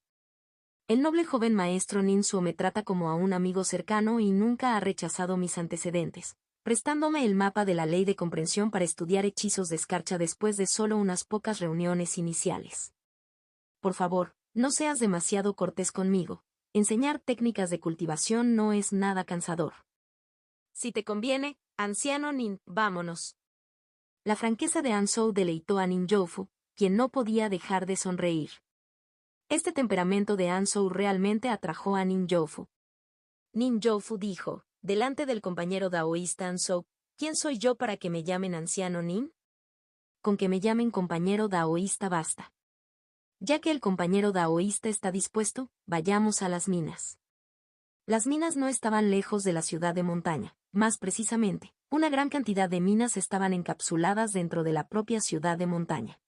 El noble joven maestro Ninsuo me trata como a un amigo cercano y nunca ha rechazado mis antecedentes, prestándome el mapa de la ley de comprensión para estudiar hechizos de escarcha después de solo unas pocas reuniones iniciales. Por favor, no seas demasiado cortés conmigo. Enseñar técnicas de cultivación no es nada cansador. Si te conviene, anciano Nin, vámonos. La franqueza de Ansou deleitó a Nin Youfu, quien no podía dejar de sonreír. Este temperamento de Ansou realmente atrajo a Nin Youfu. Nin Youfu dijo, delante del compañero daoísta Ansou, ¿quién soy yo para que me llamen anciano Nin? Con que me llamen compañero daoísta basta. Ya que el compañero daoísta está dispuesto, vayamos a las minas. Las minas no estaban lejos de la ciudad de montaña, más precisamente, una gran cantidad de minas estaban encapsuladas dentro de la propia ciudad de montaña.